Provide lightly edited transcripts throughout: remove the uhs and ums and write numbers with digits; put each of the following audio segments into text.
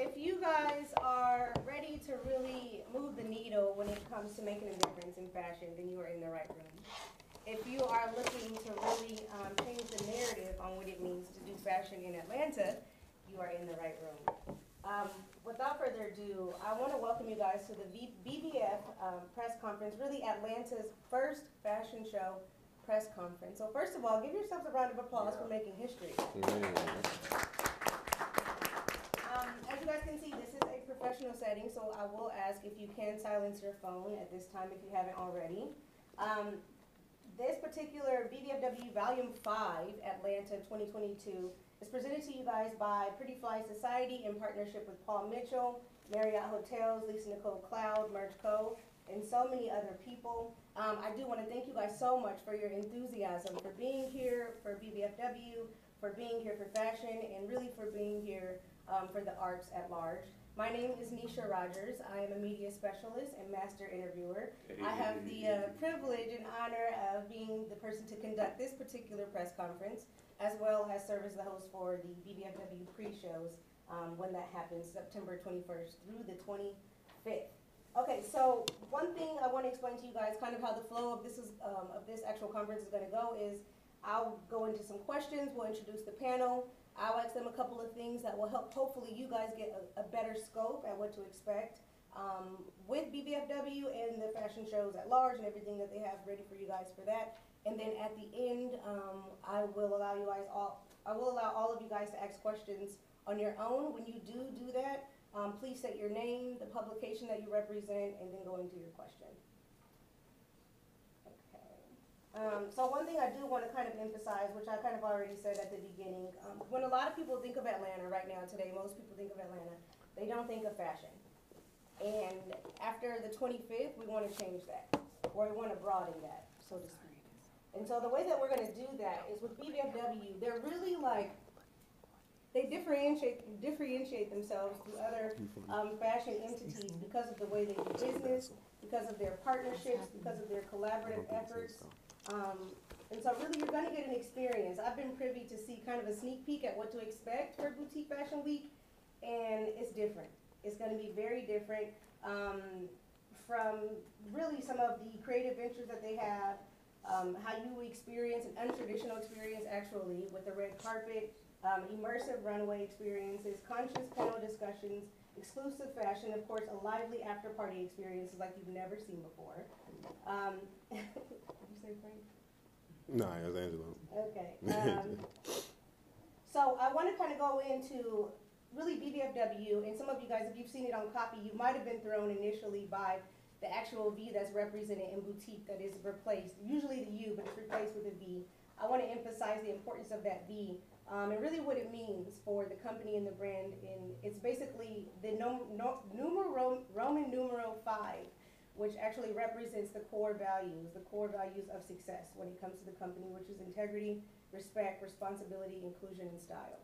if you guys are ready to really move the needle when it comes to making a difference in fashion, then you are in the right room. If you are looking to really change the narrative on what it means to do fashion in Atlanta, you are in the right room. Without further ado, I want to welcome you guys to the BVF press conference, really Atlanta's first fashion show press conference. So first of all, give yourselves a round of applause for making history. As you guys can see, this is a professional setting, so I will ask if you can silence your phone at this time if you haven't already. This particular BVFW Volume 5 Atlanta 2022 is presented to you guys by Pretty Fly Society in partnership with Paul Mitchell, Marriott Hotels, Lisa Nicole Cloud, Merch Co., and so many other people. I do want to thank you guys so much for your enthusiasm, for being here for BVFW, for being here for fashion, and really for being here for the arts at large. My name is Nisha Rogers. I am a media specialist and master interviewer. I have the privilege and honor of being the person to conduct this particular press conference, as well as serve as the host for the BVFW pre-shows when that happens, September 21st through the 25th. Okay, so one thing I want to explain to you guys, kind of how the flow of this actual conference is going to go is I'll go into some questions, we'll introduce the panel, I'll ask them a couple of things that will help hopefully you guys get a better scope at what to expect with BVFW and the fashion shows at large and everything that they have ready for you guys for that. And then at the end, I will allow all of you guys to ask questions on your own. When you do that, please state your name, the publication that you represent, and then go into your question. So one thing I do want to kind of emphasize, which I kind of already said at the beginning, when a lot of people think of Atlanta right now today, most people think of Atlanta, they don't think of fashion. And after the 25th, we want to change that, or we want to broaden that, so to speak. And so the way that we're going to do that is with BVFW, they're really like, they differentiate themselves from other fashion entities because of the way they do business, because of their partnerships, because of their collaborative efforts. And so really you're going to get an experience. I've been privy to see kind of a sneak peek at what to expect for Boutique Fashion Week, and it's different. It's going to be very different from really some of the creative ventures that they have, how you experience an untraditional experience actually with the red carpet, immersive runway experiences, conscious panel discussions, exclusive fashion, of course, a lively after-party experiences like you've never seen before. Did you say Frank? No, it was Angelo. Okay. So I want to kind of go into really BVFW, and some of you guys, if you've seen it on copy, you might have been thrown initially by the actual V that's represented in boutique that is replaced, usually the U, but it's replaced with a V. I want to emphasize the importance of that V and really what it means for the company and the brand. And it's basically the Roman numeral 5, which actually represents the core values of success when it comes to the company, which is integrity, respect, responsibility, inclusion, and style.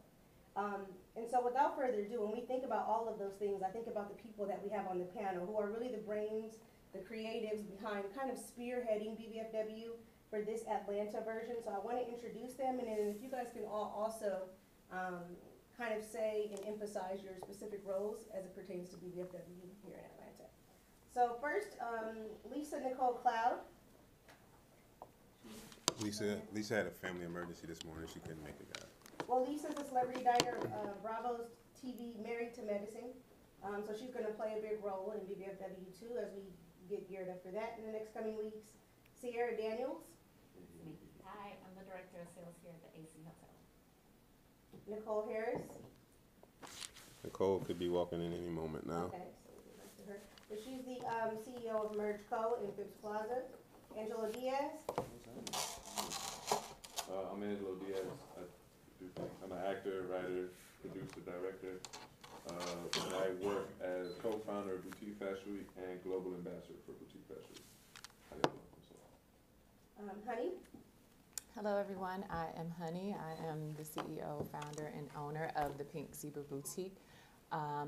And so without further ado, when we think about all of those things, I think about the people that we have on the panel who are really the brains, the creatives behind kind of spearheading BVFW for this Atlanta version. So I want to introduce them, and then if you guys can all also kind of say and emphasize your specific roles as it pertains to BVFW here in Atlanta. So first, Lisa Nicole Cloud. Lisa had a family emergency this morning. She couldn't make it, guys. Well, Lisa's a celebrity diner, Bravo's TV Married to Medicine. So she's going to play a big role in BVFW too as we get geared up for that in the next coming weeks. Sierra Daniels. Hi, I'm the Director of Sales here at the AC Hotel. Nicole Harris. Nicole could be walking in any moment now. Okay, so we'll get back to her. But she's the CEO of Merch Co. in Phipps Plaza. Angelo Diaz. I'm Angelo Diaz. I'm an actor, writer, producer, director. And I work as co-founder of Boutique Fashion Week and global ambassador for Boutique Fashion Week. Honey. Hello everyone, I am Honey. I am the CEO, founder, and owner of the Pink Zebra Boutique,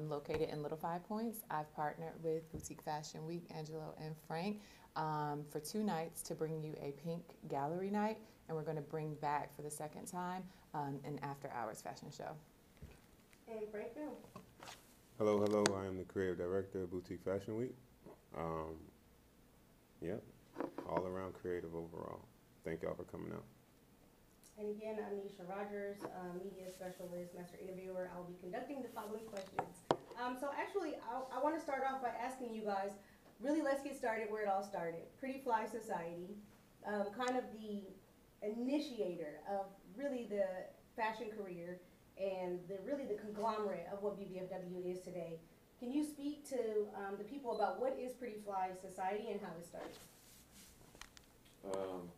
located in Little Five Points. I've partnered with Boutique Fashion Week, Angelo and Frank, for 2 nights to bring you a pink gallery night, and we're going to bring back for the second time an after-hours fashion show. And Frank Bill. Hello, hello. I am the creative director of Boutique Fashion Week. Yep, all around creative overall. Thank y'all for coming out. And again, I'm Nisha Rogers, media specialist, master interviewer. I'll be conducting the following questions. So actually, I want to start off by asking you guys, really let's get started where it all started. Pretty Fly Society, kind of the initiator of really the fashion career and really the conglomerate of what BVFW is today. Can you speak to the people about what is Pretty Fly Society and how it started?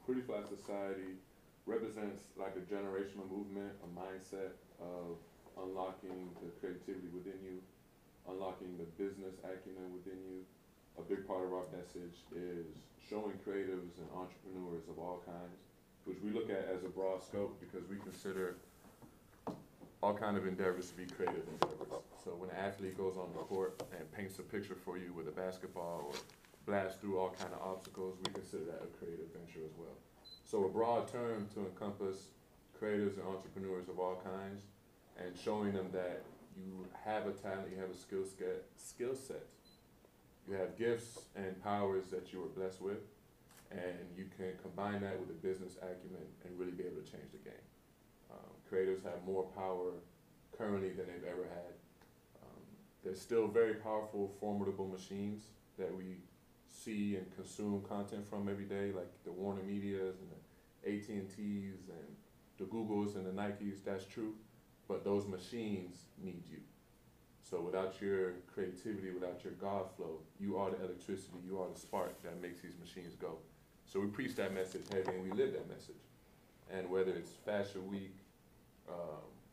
Pretty Flat Society represents like a generational movement, a mindset of unlocking the creativity within you, unlocking the business acumen within you. A big part of our message is showing creatives and entrepreneurs of all kinds, which we look at as a broad scope because we consider all kind of endeavors to be creative endeavors. So when an athlete goes on the court and paints a picture for you with a basketball or blasts through all kind of obstacles, we consider that a creative venture as well. So a broad term to encompass creatives and entrepreneurs of all kinds and showing them that you have a talent, you have a skill set, you have gifts and powers that you were blessed with, and you can combine that with a business acumen and really be able to change the game. Creatives have more power currently than they've ever had. There's still very powerful, formidable machines that we see and consume content from every day, like the Warner Medias and the AT&Ts and the Googles and the Nikes. That's true, but those machines need you. So without your creativity, without your God flow, you are the electricity, you are the spark that makes these machines go. So we preach that message heavy and we live that message. And whether it's Fashion Week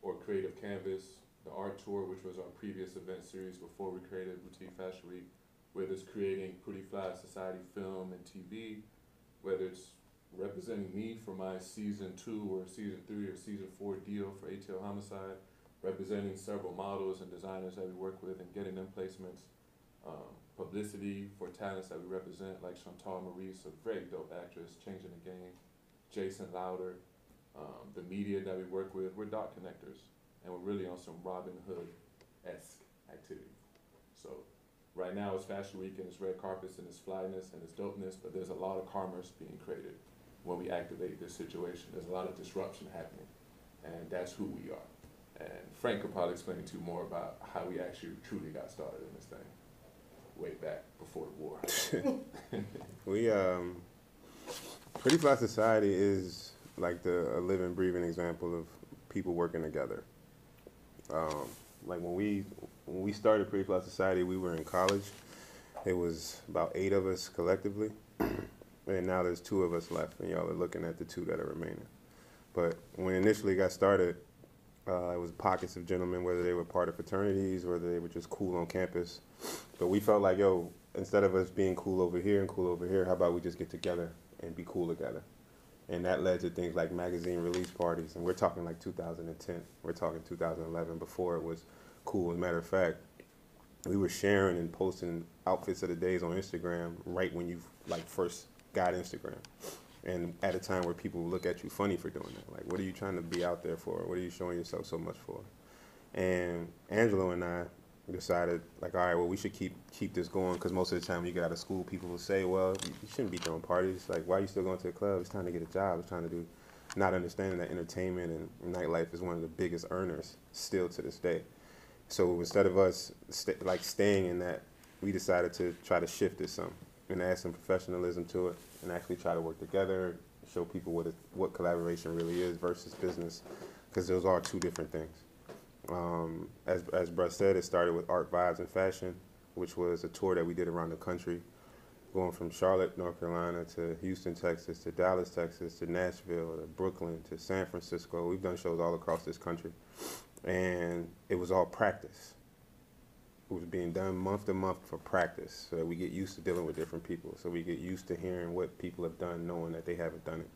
or Creative Canvas, the art tour, which was our previous event series before we created Boutique Fashion Week, whether it's creating Pretty Fly Society film and TV, whether it's representing me for my season 2 or season 3 or season 4 deal for ATL Homicide, representing several models and designers that we work with and getting them placements, publicity for talents that we represent, like Chantal Maurice, a very dope actress, changing the game, Jason Louder, the media that we work with. We're dot connectors, and we're really on some Robin Hood-esque activity. So right now it's Fashion Week and it's red carpets and it's flyness and it's dopeness, but there's a lot of commerce being created when we activate this situation. There's a lot of disruption happening, and that's who we are. And Frank could probably explain to you more about how we actually truly got started in this thing way back before the war. We, Pretty Fly Society is like a living, breathing example of people working together. Like when we started Pretty Fly Society, we were in college. It was about 8 of us collectively, and now there's 2 of us left, and y'all are looking at the 2 that are remaining. But when we initially got started, it was pockets of gentlemen, whether they were part of fraternities, whether they were just cool on campus. But we felt like, yo, instead of us being cool over here and cool over here, how about we just get together and be cool together? And that led to things like magazine release parties. And we're talking like 2010. We're talking 2011, before it was cool. As a matter of fact, we were sharing and posting outfits of the days on Instagram right when you like first got Instagram. And at a time where people look at you funny for doing that. Like, what are you trying to be out there for? What are you showing yourself so much for? And Angelo and I decided, like, all right, well, we should keep this going, because most of the time when you get out of school, people will say, well, you shouldn't be throwing parties. Like, why are you still going to the club? It's time to get a job. It's trying to do, not understanding that entertainment and nightlife is one of the biggest earners still to this day. So instead of us staying in that, we decided to try to shift this some and add some professionalism to it and actually try to work together, show people what collaboration really is versus business, because those are 2 different things. As Bruce said, it started with Art Vibes and Fashion, which was a tour that we did around the country, going from Charlotte, North Carolina, to Houston, Texas, to Dallas, Texas, to Nashville, to Brooklyn, to San Francisco. We've done shows all across this country. And it was all practice. It was being done month to month for practice, so that we get used to dealing with different people, so we get used to hearing what people have done, knowing that they haven't done it.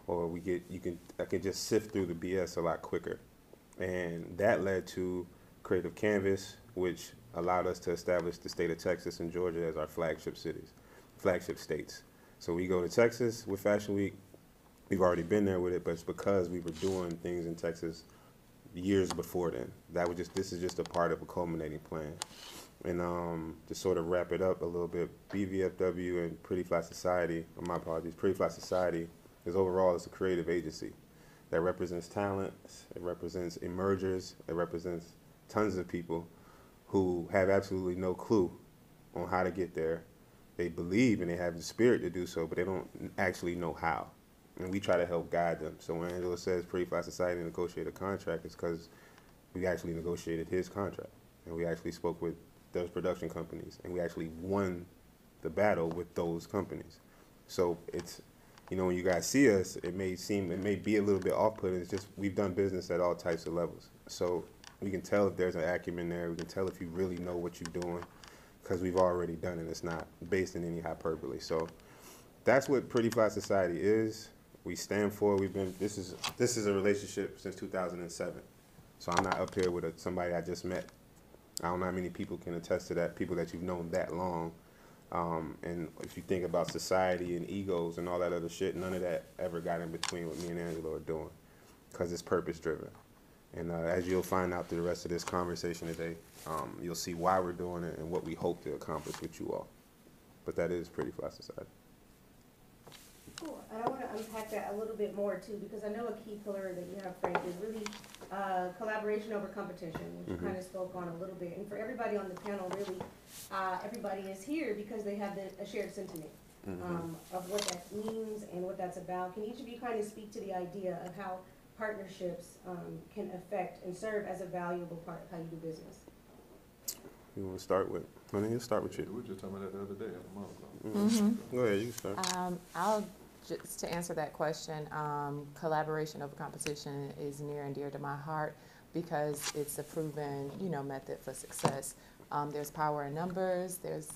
Or I can just sift through the BS a lot quicker. And that led to Creative Canvas, which allowed us to establish the state of Texas and Georgia as our flagship states. So we go to Texas with Fashion Week. We've already been there with it, but it's because we were doing things in Texas years before then. This is just a part of a culminating plan. And to sort of wrap it up a little bit, BVFW and Pretty Fly Society, or my apologies, Pretty Fly Society is overall it's a creative agency that represents talent, it represents emergers, it represents tons of people who have absolutely no clue on how to get there. They believe and they have the spirit to do so, but they don't actually know how. And we try to help guide them. So when Angelo says Pretty Fly Society negotiated a contract, it's because we actually negotiated his contract. And we actually spoke with those production companies, and we actually won the battle with those companies. So it's, you know, when you guys see us, it may be a little bit off-putting. It's just we've done business at all types of levels. So we can tell if there's an acumen there. We can tell if you really know what you're doing, because we've already done it. It's not based in any hyperbole. So that's what Pretty Fly Society is. We stand for. This is a relationship since 2007. So I'm not up here with somebody I just met. I don't know how many people can attest to that, people that you've known that long. And if you think about society and egos and all that other shit, none of that ever got in between what me and Angelo are doing, because it's purpose-driven. And as you'll find out through the rest of this conversation today, you'll see why we're doing it and what we hope to accomplish with you all. But that is Pretty Fly Society. Cool. And I want to unpack that a little bit more too, because I know a key pillar that you have, Frank, is really collaboration over competition, which you kind of spoke on a little bit. And for everybody on the panel, really, everybody is here because they have a shared sentiment of what that means and what that's about. Can each of you kind of speak to the idea of how partnerships can affect and serve as a valuable part of how you do business? You want to start with? Honey, let's start with you. We were just talking about that the other day at the mall. Go ahead, you can start. Just to answer that question, collaboration over competition is near and dear to my heart because it's a proven, method for success. There's power in numbers. There's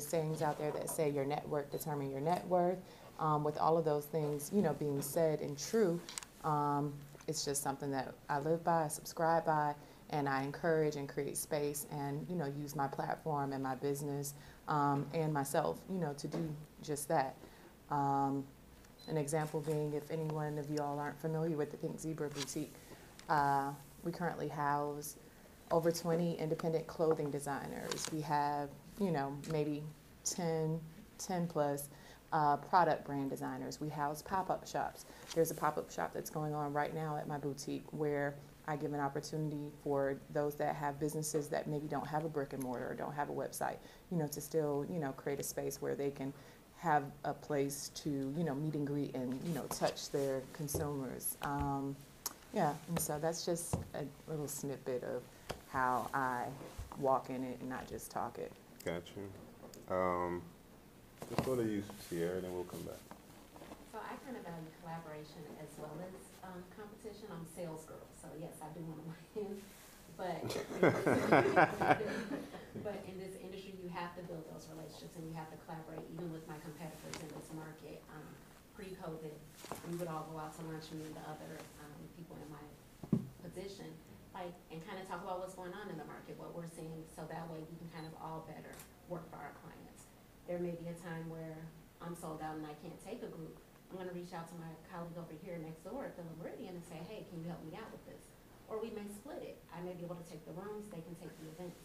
sayings out there that say your network determine your net worth. With all of those things, being said and true, it's just something that I live by, I subscribe by, and I encourage and create space and, use my platform and my business and myself, to do just that. An example being, if any one of you all aren't familiar with the Pink Zebra Boutique, we currently house over 20 independent clothing designers. We have, maybe 10 plus product brand designers. We house pop-up shops. There's a pop-up shop that's going on right now at my boutique where I give an opportunity for those that have businesses that maybe don't have a brick and mortar or don't have a website, to still, create a space where they can have a place to, meet and greet and, touch their consumers. And so that's just a little snippet of how I walk in it and not just talk it. Got you. Let's go to you, Sierra, and then we'll come back. So I kind of value collaboration as well as competition. I'm a sales girl, so yes, I do want to win. But in this industry, you have to build those relationships and you have to collaborate, even with my competitors in this market. Pre-COVID, we would all go out to lunch, me and the other people in my position, and kind of talk about what's going on in the market, what we're seeing, so that way we can kind of all better work for our clients. There may be a time where I'm sold out and I can't take a group. I'm going to reach out to my colleague over here next door at the Meridian and say, hey, can you help me out with this? Or we may split it. I may be able to take the rooms, they can take the events.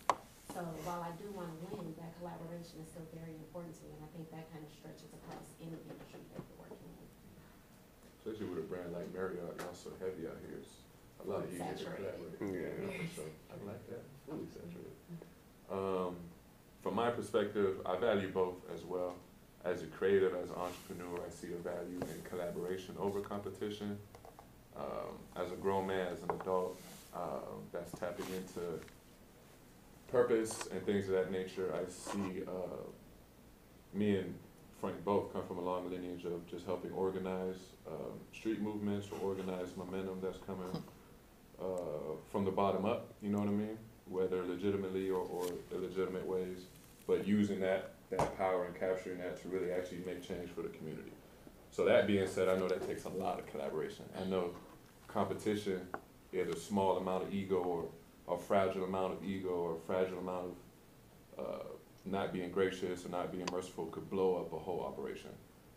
So while I do want to win, that collaboration is still very important to me, and I think that kind of stretches across any industry that you're working in. Especially with a brand like Marriott, y'all so heavy out here, it's a lot easier to collaborate. Yeah. For sure. I like that. Fully saturated. From my perspective, I value both as well. As a creative, as an entrepreneur, I see a value in collaboration over competition. As a grown man, as an adult, that's tapping into purpose and things of that nature. I see me and Frank both come from a long lineage of just helping organize street movements or organize momentum that's coming from the bottom up, you know what I mean? Whether legitimately or illegitimate ways, but using that power and capturing that to really actually make change for the community. So that being said, I know that takes a lot of collaboration. I know competition is a small amount of ego or a fragile amount of ego or a fragile amount of not being gracious or not being merciful could blow up a whole operation.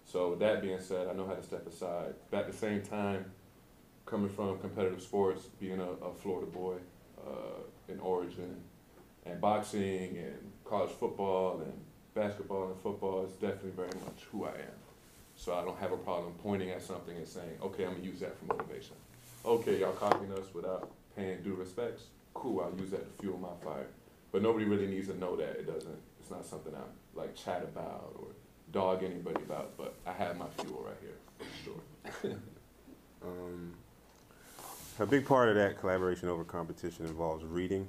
So that being said, I know how to step aside. But at the same time, coming from competitive sports, being a Florida boy in origin, and boxing and college football and basketball and football is definitely very much who I am. So I don't have a problem pointing at something and saying, okay, I'm gonna use that for motivation. Okay, y'all copying us without paying due respects. Cool, I'll use that to fuel my fire. But nobody really needs to know that. It's not something I like chat about or dog anybody about, but I have my fuel right here, for sure. A big part of that collaboration over competition involves reading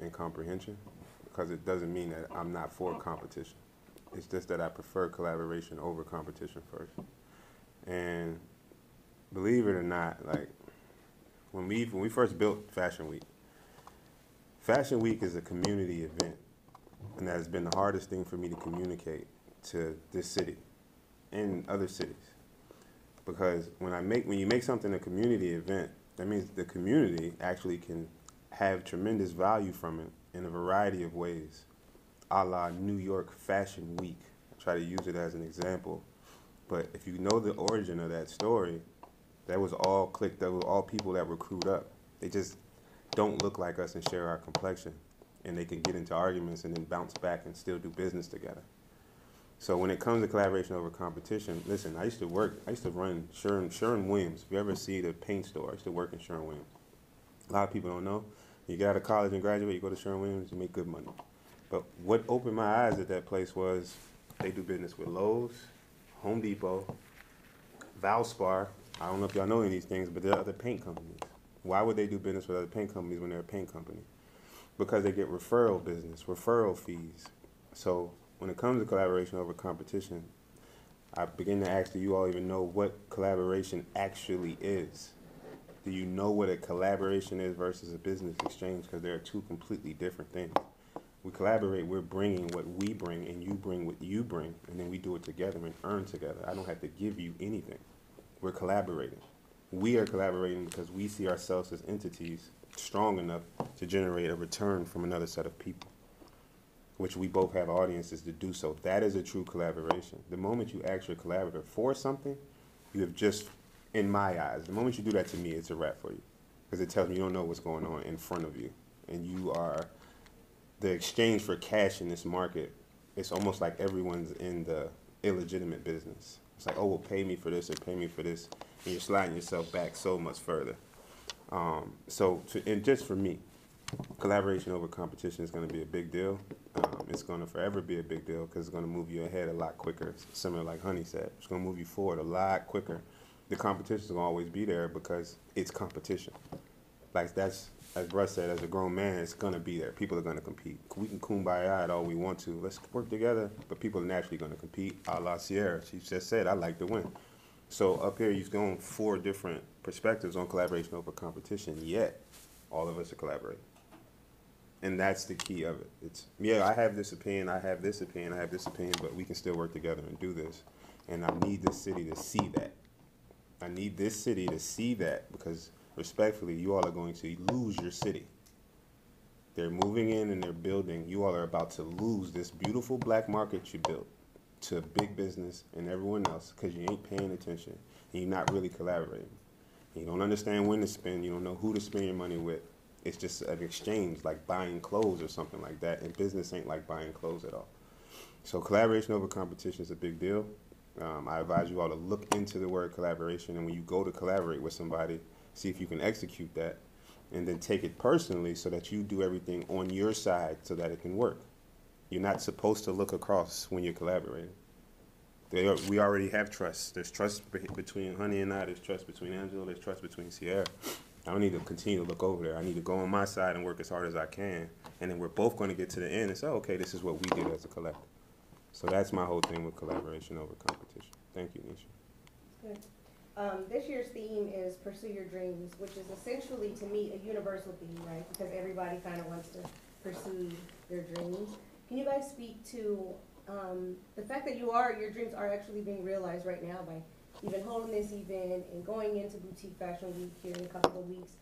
and comprehension, because it doesn't mean that I'm not for competition. It's just that I prefer collaboration over competition first. And believe it or not, like when we first built Fashion Week is a community event, and that has been the hardest thing for me to communicate to this city and other cities. Because when you make something a community event, that means the community actually can have tremendous value from it in a variety of ways, a la New York Fashion Week. I try to use it as an example. But if you know the origin of that story, that was all people that were crewed up. They just don't look like us and share our complexion. And they can get into arguments and then bounce back and still do business together. So when it comes to collaboration over competition, listen, I used to run Sherwin-Williams. If you ever see the paint store, I used to work in Sherwin-Williams. A lot of people don't know. You get out of college and graduate, you go to Sherwin-Williams, you make good money. But what opened my eyes at that place was they do business with Lowe's, Home Depot, Valspar. I don't know if y'all know any of these things, but there are other paint companies. Why would they do business with other paint companies when they're a paint company? Because they get referral business, referral fees. So when it comes to collaboration over competition, I begin to ask, do you all even know what collaboration actually is? Do you know what a collaboration is versus a business exchange? Because they're two completely different things. We collaborate, we're bringing what we bring, and you bring what you bring, and then we do it together and earn together. I don't have to give you anything. We're collaborating. We are collaborating because we see ourselves as entities strong enough to generate a return from another set of people, which we both have audiences to do so. That is a true collaboration. The moment you ask your collaborator for something, you have just, in my eyes, the moment you do that to me, it's a wrap for you. Because it tells me you don't know what's going on in front of you. And you are the exchange for cash in this market. It's almost like everyone's in the illegitimate business. It's like, oh, well, pay me for this or pay me for this. And you're sliding yourself back so much further. And just for me, collaboration over competition is going to be a big deal. It's going to forever be a big deal because it's going to move you ahead a lot quicker. Similar like Honey said, it's going to move you forward a lot quicker. The competition is going to always be there because it's competition. Like that's, as Russ said, as a grown man, it's going to be there. People are going to compete. We can kumbaya it all we want to. Let's work together, but people are naturally going to compete. A la Sierra, she just said, I like to win. So up here, you've gone 4 different perspectives on collaboration over competition, yet all of us are collaborating. And that's the key of it. It's, yeah, I have this opinion, I have this opinion, I have this opinion, but we can still work together and do this. And I need this city to see that. I need this city to see that because, respectfully, you all are going to lose your city. They're moving in and they're building. You all are about to lose this beautiful black market you built to big business and everyone else because you ain't paying attention and you're not really collaborating. You don't understand when to spend. You don't know who to spend your money with. It's just an exchange, like buying clothes or something like that, and business ain't like buying clothes at all. So collaboration over competition is a big deal. I advise you all to look into the word collaboration, and when you go to collaborate with somebody, see if you can execute that, and then take it personally so that you do everything on your side so that it can work. You're not supposed to look across when you're collaborating. We already have trust. There's trust between Honey and I. There's trust between Angela. There's trust between Sierra. I don't need to continue to look over there. I need to go on my side and work as hard as I can. And then we're both going to get to the end and say, okay, this is what we did as a collective. So that's my whole thing with collaboration over competition. Thank you, Nisha. Good. This year's theme is Pursue Your Dreams, which is essentially, to me, a universal theme, right? Because everybody kind of wants to pursue their dreams. Can you guys speak to the fact that your dreams are actually being realized right now by even holding this event and going into Boutique Fashion Week here in a couple of weeks,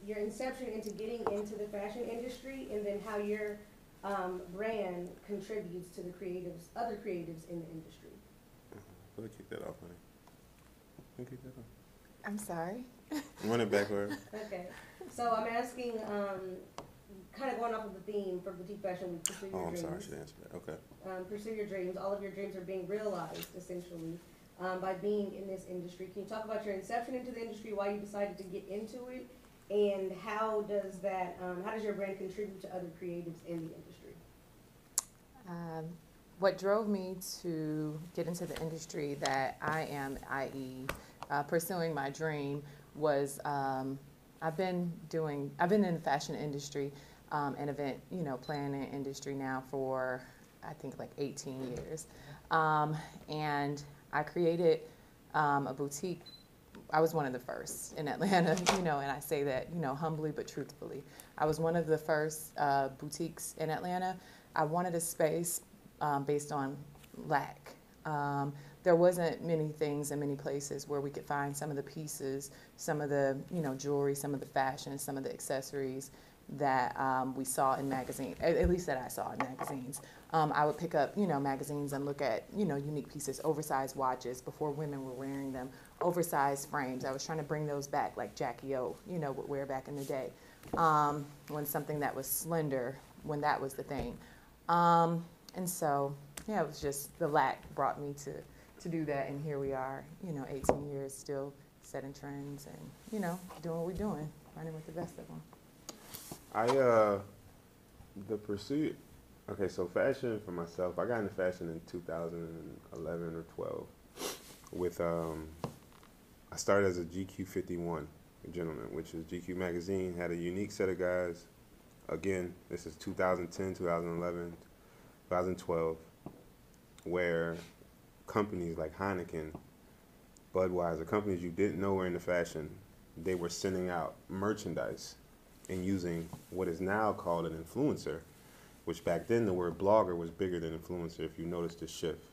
your inception into getting into the fashion industry, and then how your brand contributes to the other creatives in the industry? Let me kick that off, honey. Let me kick that off. I'm sorry. Run it back for her. Okay, so I'm asking, kind of going off of the theme for Boutique Fashion Week, Pursue Your Oh, I'm Dreams. sorry, I should answer that. Okay. Pursue your dreams. All of your dreams are being realized, essentially, by being in this industry. Can you talk about your inception into the industry, why you decided to get into it, and how does that, how does your brand contribute to other creatives in the industry? What drove me to get into the industry that I am, i.e., pursuing my dream, was I've been in the fashion industry and event, planning industry now for I think like 18 years, and I created a boutique. I was one of the first in Atlanta, and I say that, humbly but truthfully. I was one of the first boutiques in Atlanta. I wanted a space based on lack. There wasn't many things in many places where we could find some of the pieces, some of the, jewelry, some of the fashion, some of the accessories that we saw in magazines, at least that I saw in magazines. I would pick up, magazines and look at, unique pieces, oversized watches before women were wearing them, oversized frames. I was trying to bring those back like Jackie O, would wear back in the day. When something that was slender, when that was the thing. And so, yeah, it was just the lack brought me to do that. And here we are, 18 years still setting trends and, doing what we're doing, running with the best of them. The pursuit, okay, so fashion for myself, I got into fashion in 2011 or 12 with, I started as a GQ 51 gentleman, which is GQ magazine, had a unique set of guys. Again, this is 2010, 2011, 2012, where companies like Heineken, Budweiser, companies you didn't know were into fashion, they were sending out merchandise and using what is now called an influencer, which back then the word blogger was bigger than influencer, if you notice the shift.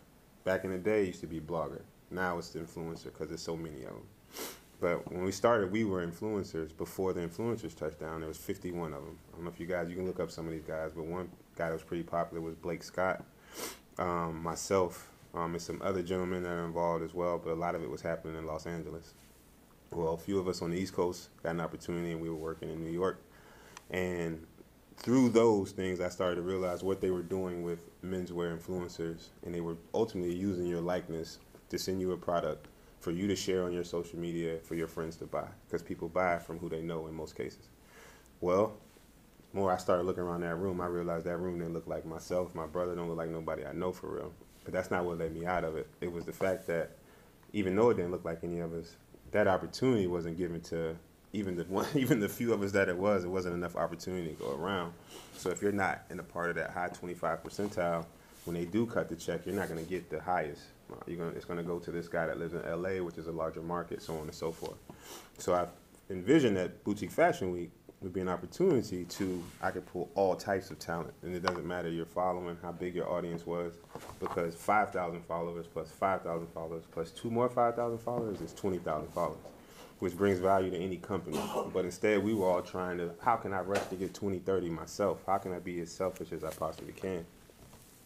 Back in the day, it used to be blogger. Now it's the influencer because there's so many of them. But when we started, we were influencers. Before the influencers touched down, there was 51 of them. I don't know if you can look up some of these guys, but one guy that was pretty popular was Blake Scott, myself, and some other gentlemen that are involved as well, but a lot of it was happening in Los Angeles. Well, a few of us on the East Coast got an opportunity, and we were working in New York. And through those things, I started to realize what they were doing with menswear influencers, and they were ultimately using your likeness to send you a product for you to share on your social media for your friends to buy, because people buy from who they know in most cases. Well, the more I started looking around that room, I realized that room didn't look like myself. My brother don't look like nobody I know for real. But that's not what let me out of it. It was the fact that even though it didn't look like any of us, that opportunity wasn't given to even the few of us that it wasn't enough opportunity to go around. So if you're not in a part of that high 25 percentile, when they do cut the check, you're not going to get the highest. It's going to go to this guy that lives in LA, which is a larger market, so on and so forth. So I envisioned that Boutique Fashion Week would be an opportunity I could pull all types of talent. And it doesn't matter your following, how big your audience was, because 5,000 followers plus 5,000 followers plus 2 more 5,000 followers is 20,000 followers, which brings value to any company. But instead, we were all trying to, how can I rush to get 20, 30 myself? How can I be as selfish as I possibly can?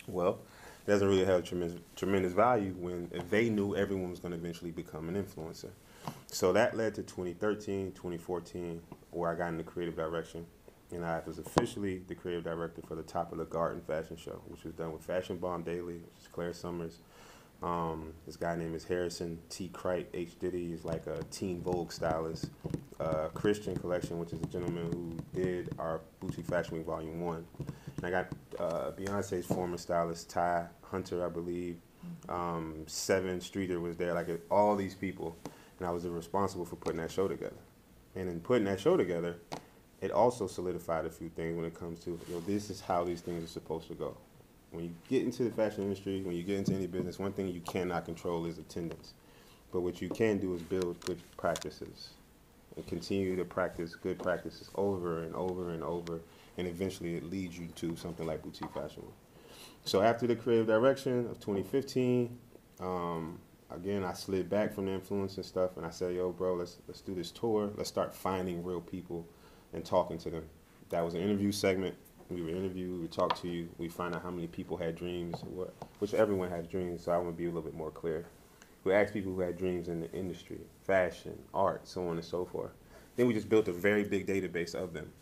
Well, it doesn't really have tremendous value when they knew everyone was going to eventually become an influencer. So that led to 2013, 2014, where I got into creative direction. And I was officially the creative director for the Top of the Garden fashion show, which was done with Fashion Bomb Daily, which is Claire Summers. This guy named is Harrison T. Crite, H. Diddy, is like a teen Vogue stylist. Christian Collection, which is a gentleman who did our Boutique Fashion Week Volume 1. And I got Beyonce's former stylist, Ty Hunter, I believe. Seven Streeter was there, like all these people. And I was responsible for putting that show together. And in putting that show together, it also solidified a few things when it comes to, this is how these things are supposed to go. When you get into the fashion industry, when you get into any business, one thing you cannot control is attendance. But what you can do is build good practices and continue to practice good practices over and over and over, and eventually it leads you to something like Boutique Fashion Week. So after the creative direction of 2015, again, I slid back from the influence and stuff, and I said, yo, bro, let's do this tour. Let's start finding real people and talking to them. That was an interview segment. We would interview, we would talk to you, we find out how many people had dreams, which everyone has dreams, so I want to be a little bit more clear. We asked people who had dreams in the industry, fashion, art, so on and so forth. Then we just built a very big database of them.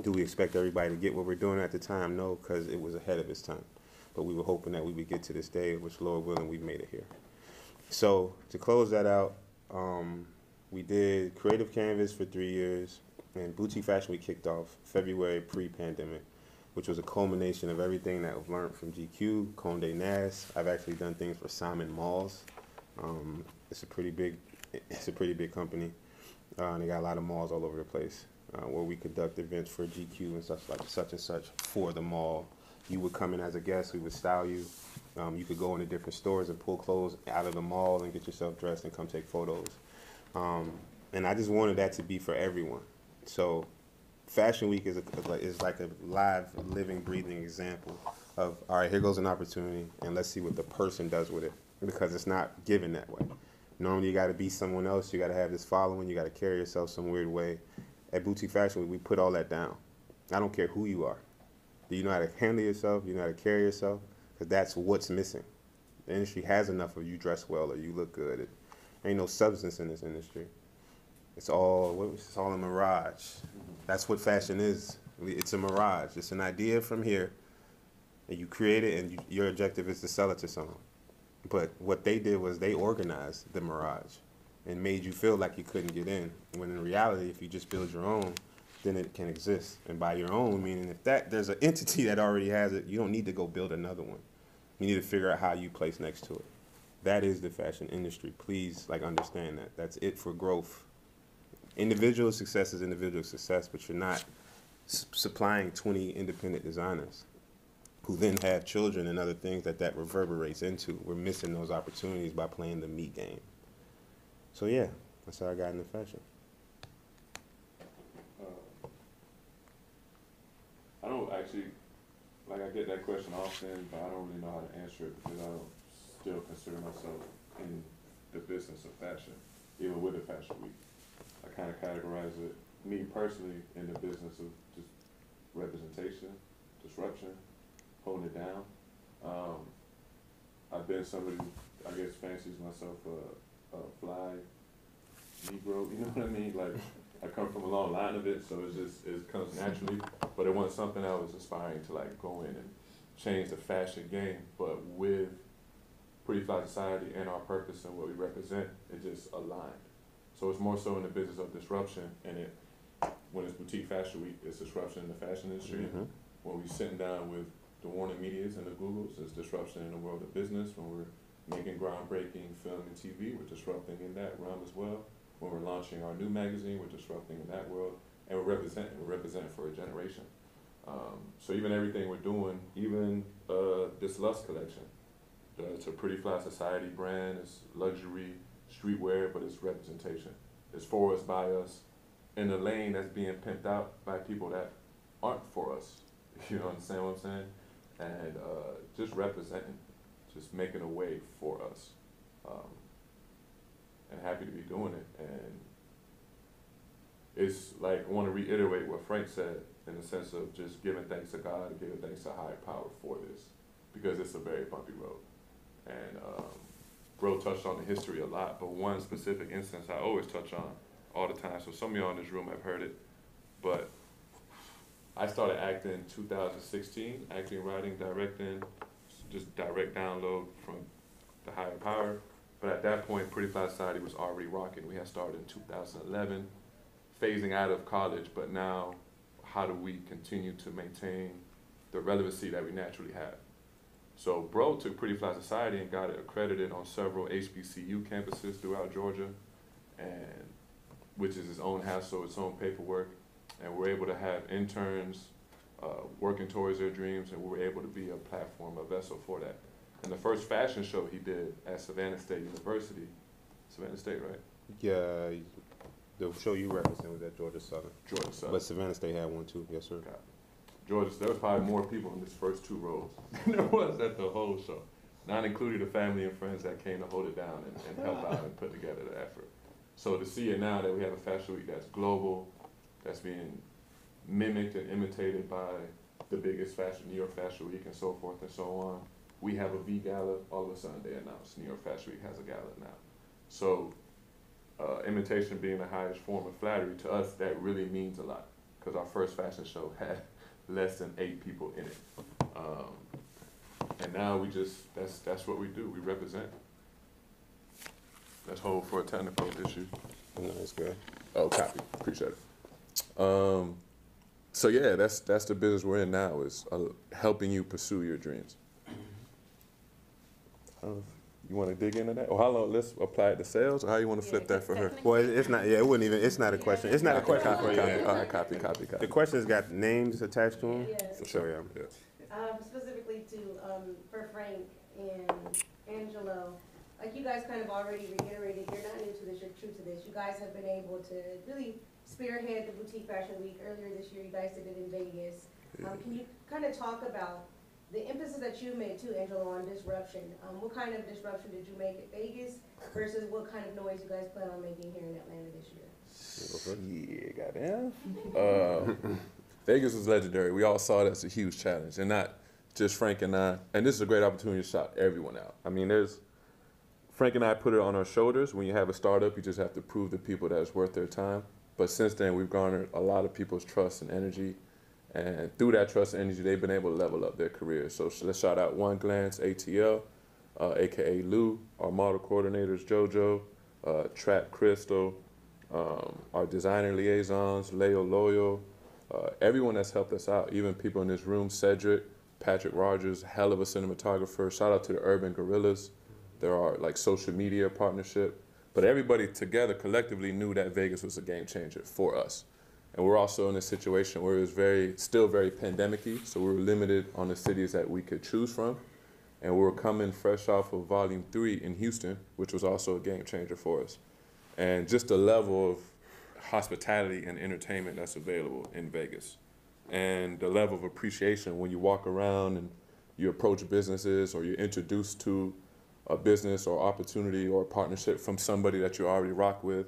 Do we expect everybody to get what we're doing at the time? No, because it was ahead of its time. But we were hoping that we would get to this day, which Lord willing, we've made it here. So to close that out, we did Creative Canvas for 3 years, and Boutique Fashion Week kicked off February pre-pandemic, which was a culmination of everything that I've learned from GQ, Condé Nast. I've actually done things for Simon Malls. It's a pretty big company, and they got a lot of malls all over the place, where we conduct events for GQ and such and such for the mall. You would come in as a guest, we would style you. You could go into different stores and pull clothes out of the mall and get yourself dressed and come take photos. And I just wanted that to be for everyone. So Fashion Week is like a live, living, breathing example of, all right, here goes an opportunity, and let's see what the person does with it, because it's not given that way. Normally you got to be someone else, you got to have this following, you got to carry yourself some weird way. At Boutique Fashion Week, we put all that down. I don't care who you are. Do you know how to handle yourself? Do you know how to carry yourself? Because that's what's missing. The industry has enough of you dress well or you look good. It ain't no substance in this industry. It's all a mirage. That's what fashion is. It's a mirage. It's an idea from here, and you create it, and your objective is to sell it to someone. But what they did was they organized the mirage and made you feel like you couldn't get in. When in reality, if you just build your own, then it can exist. And by your own, meaning if there's an entity that already has it, you don't need to go build another one. You need to figure out how you place next to it. That is the fashion industry. Please, understand that. That's it for growth. Individual success is individual success, but you're not supplying 20 independent designers who then have children and other things that reverberates into. We're missing those opportunities by playing the me game. So yeah, that's how I got into fashion. I don't actually, I get that question often, but I don't really know how to answer it because I don't still consider myself in the business of fashion, even with a fashion week. I kind of categorize it, me personally, in the business of just representation, disruption, holding it down. I've been somebody who, I guess, fancies myself a fly Negro, you know what I mean? I come from a long line of it, so it comes naturally, but it wasn't something I was aspiring to go in and change the fashion game, but with Pretty Fly Society and our purpose and what we represent, it just aligned. So it's more so in the business of disruption, and when it's Boutique Fashion Week, it's disruption in the fashion industry. Mm-hmm. When we're sitting down with the Warner Medias and the Googles, it's disruption in the world of business. When we're making groundbreaking film and TV, we're disrupting in that realm as well. When we're launching our new magazine, we're disrupting in that world, and we're representing for a generation. So even everything we're doing, even this Lust collection, it's a Pretty Fly Society brand, it's luxury, streetwear, but it's representation. It's for us, by us, in a lane that's being pimped out by people that aren't for us. You know, understand what I'm saying? And just representing, just making a way for us. And happy to be doing it. And it's I want to reiterate what Frank said in the sense of just giving thanks to God and giving thanks to higher power for this, because it's a very bumpy road. And Bro touched on the history a lot, but one specific instance I always touch on all the time, so some of y'all in this room have heard it, but I started acting in 2016, acting, writing, directing, just direct download from the higher power. But at that point, Pretty Fly Society was already rocking. We had started in 2011, phasing out of college, but now how do we continue to maintain the relevancy that we naturally have? So Bro took Pretty Fly Society and got it accredited on several HBCU campuses throughout Georgia, and which is its own hassle, its own paperwork, and we're able to have interns working towards their dreams, and we were able to be a platform, a vessel for that. And the first fashion show he did at Savannah State University, Savannah State, right? Yeah, the show you represent was at Georgia Southern. Georgia Southern. But Savannah State had one too, yes sir. Okay. Georgia, there was probably more people in this first 2 rows than there was at the whole show, not including the family and friends that came to hold it down and help out and put together the effort. So to see it now that we have a fashion week that's global, that's being mimicked and imitated by the biggest fashion, New York Fashion Week and so forth and so on, we have a V Gala, all of a sudden they announce New York Fashion Week has a gala now. So imitation being the highest form of flattery, to us that really means a lot, because our first fashion show had less than 8 people in it. And now we just, that's what we do, we represent. Let's hold for a technical issue. No, it's good. Oh, copy, appreciate it. So yeah, that's the business we're in now, is helping you pursue your dreams. You want to dig into that? Or how long, let's apply it to sales, or how you want to flip that for her? Well, it's not, yeah, it wouldn't even, it's not a question. It's not a question for you. All right, copy. The question's got names attached to them? Yes. For sure, yeah. Specifically to, for Frank and Angelo, like you guys kind of already reiterated, you're not new to this, you're true to this. You guys have been able to really spearhead the Boutique Fashion Week. Earlier this year, you guys did it in Vegas. Can you kind of talk about the emphasis that you made too, Angelo, on disruption? What kind of disruption did you make at Vegas versus what kind of noise you guys plan on making here in Atlanta this year? Yeah, goddamn. Vegas was legendary. We all saw it as a huge challenge, and not just Frank and I. And this is a great opportunity to shout everyone out. I mean, Frank and I put it on our shoulders. When you have a startup, you just have to prove to people that it's worth their time. But since then, we've garnered a lot of people's trust and energy. And through that trust and energy, they've been able to level up their careers. So let's shout out One Glance ATL, AKA Lou, our model coordinators, JoJo, Trap Crystal, our designer liaisons, Leo Loyal, everyone that's helped us out, even people in this room, Cedric, Patrick Rogers, hell of a cinematographer. Shout out to the Urban Gorillas. There are like social media partnership. But everybody together collectively knew that Vegas was a game changer for us. And we're also in a situation where it was still very pandemic-y, so we were limited on the cities that we could choose from. And we were coming fresh off of Volume 3 in Houston, which was also a game changer for us. And just the level of hospitality and entertainment that's available in Vegas. And the level of appreciation when you walk around and you approach businesses, or you're introduced to a business or opportunity or partnership from somebody that you already rock with,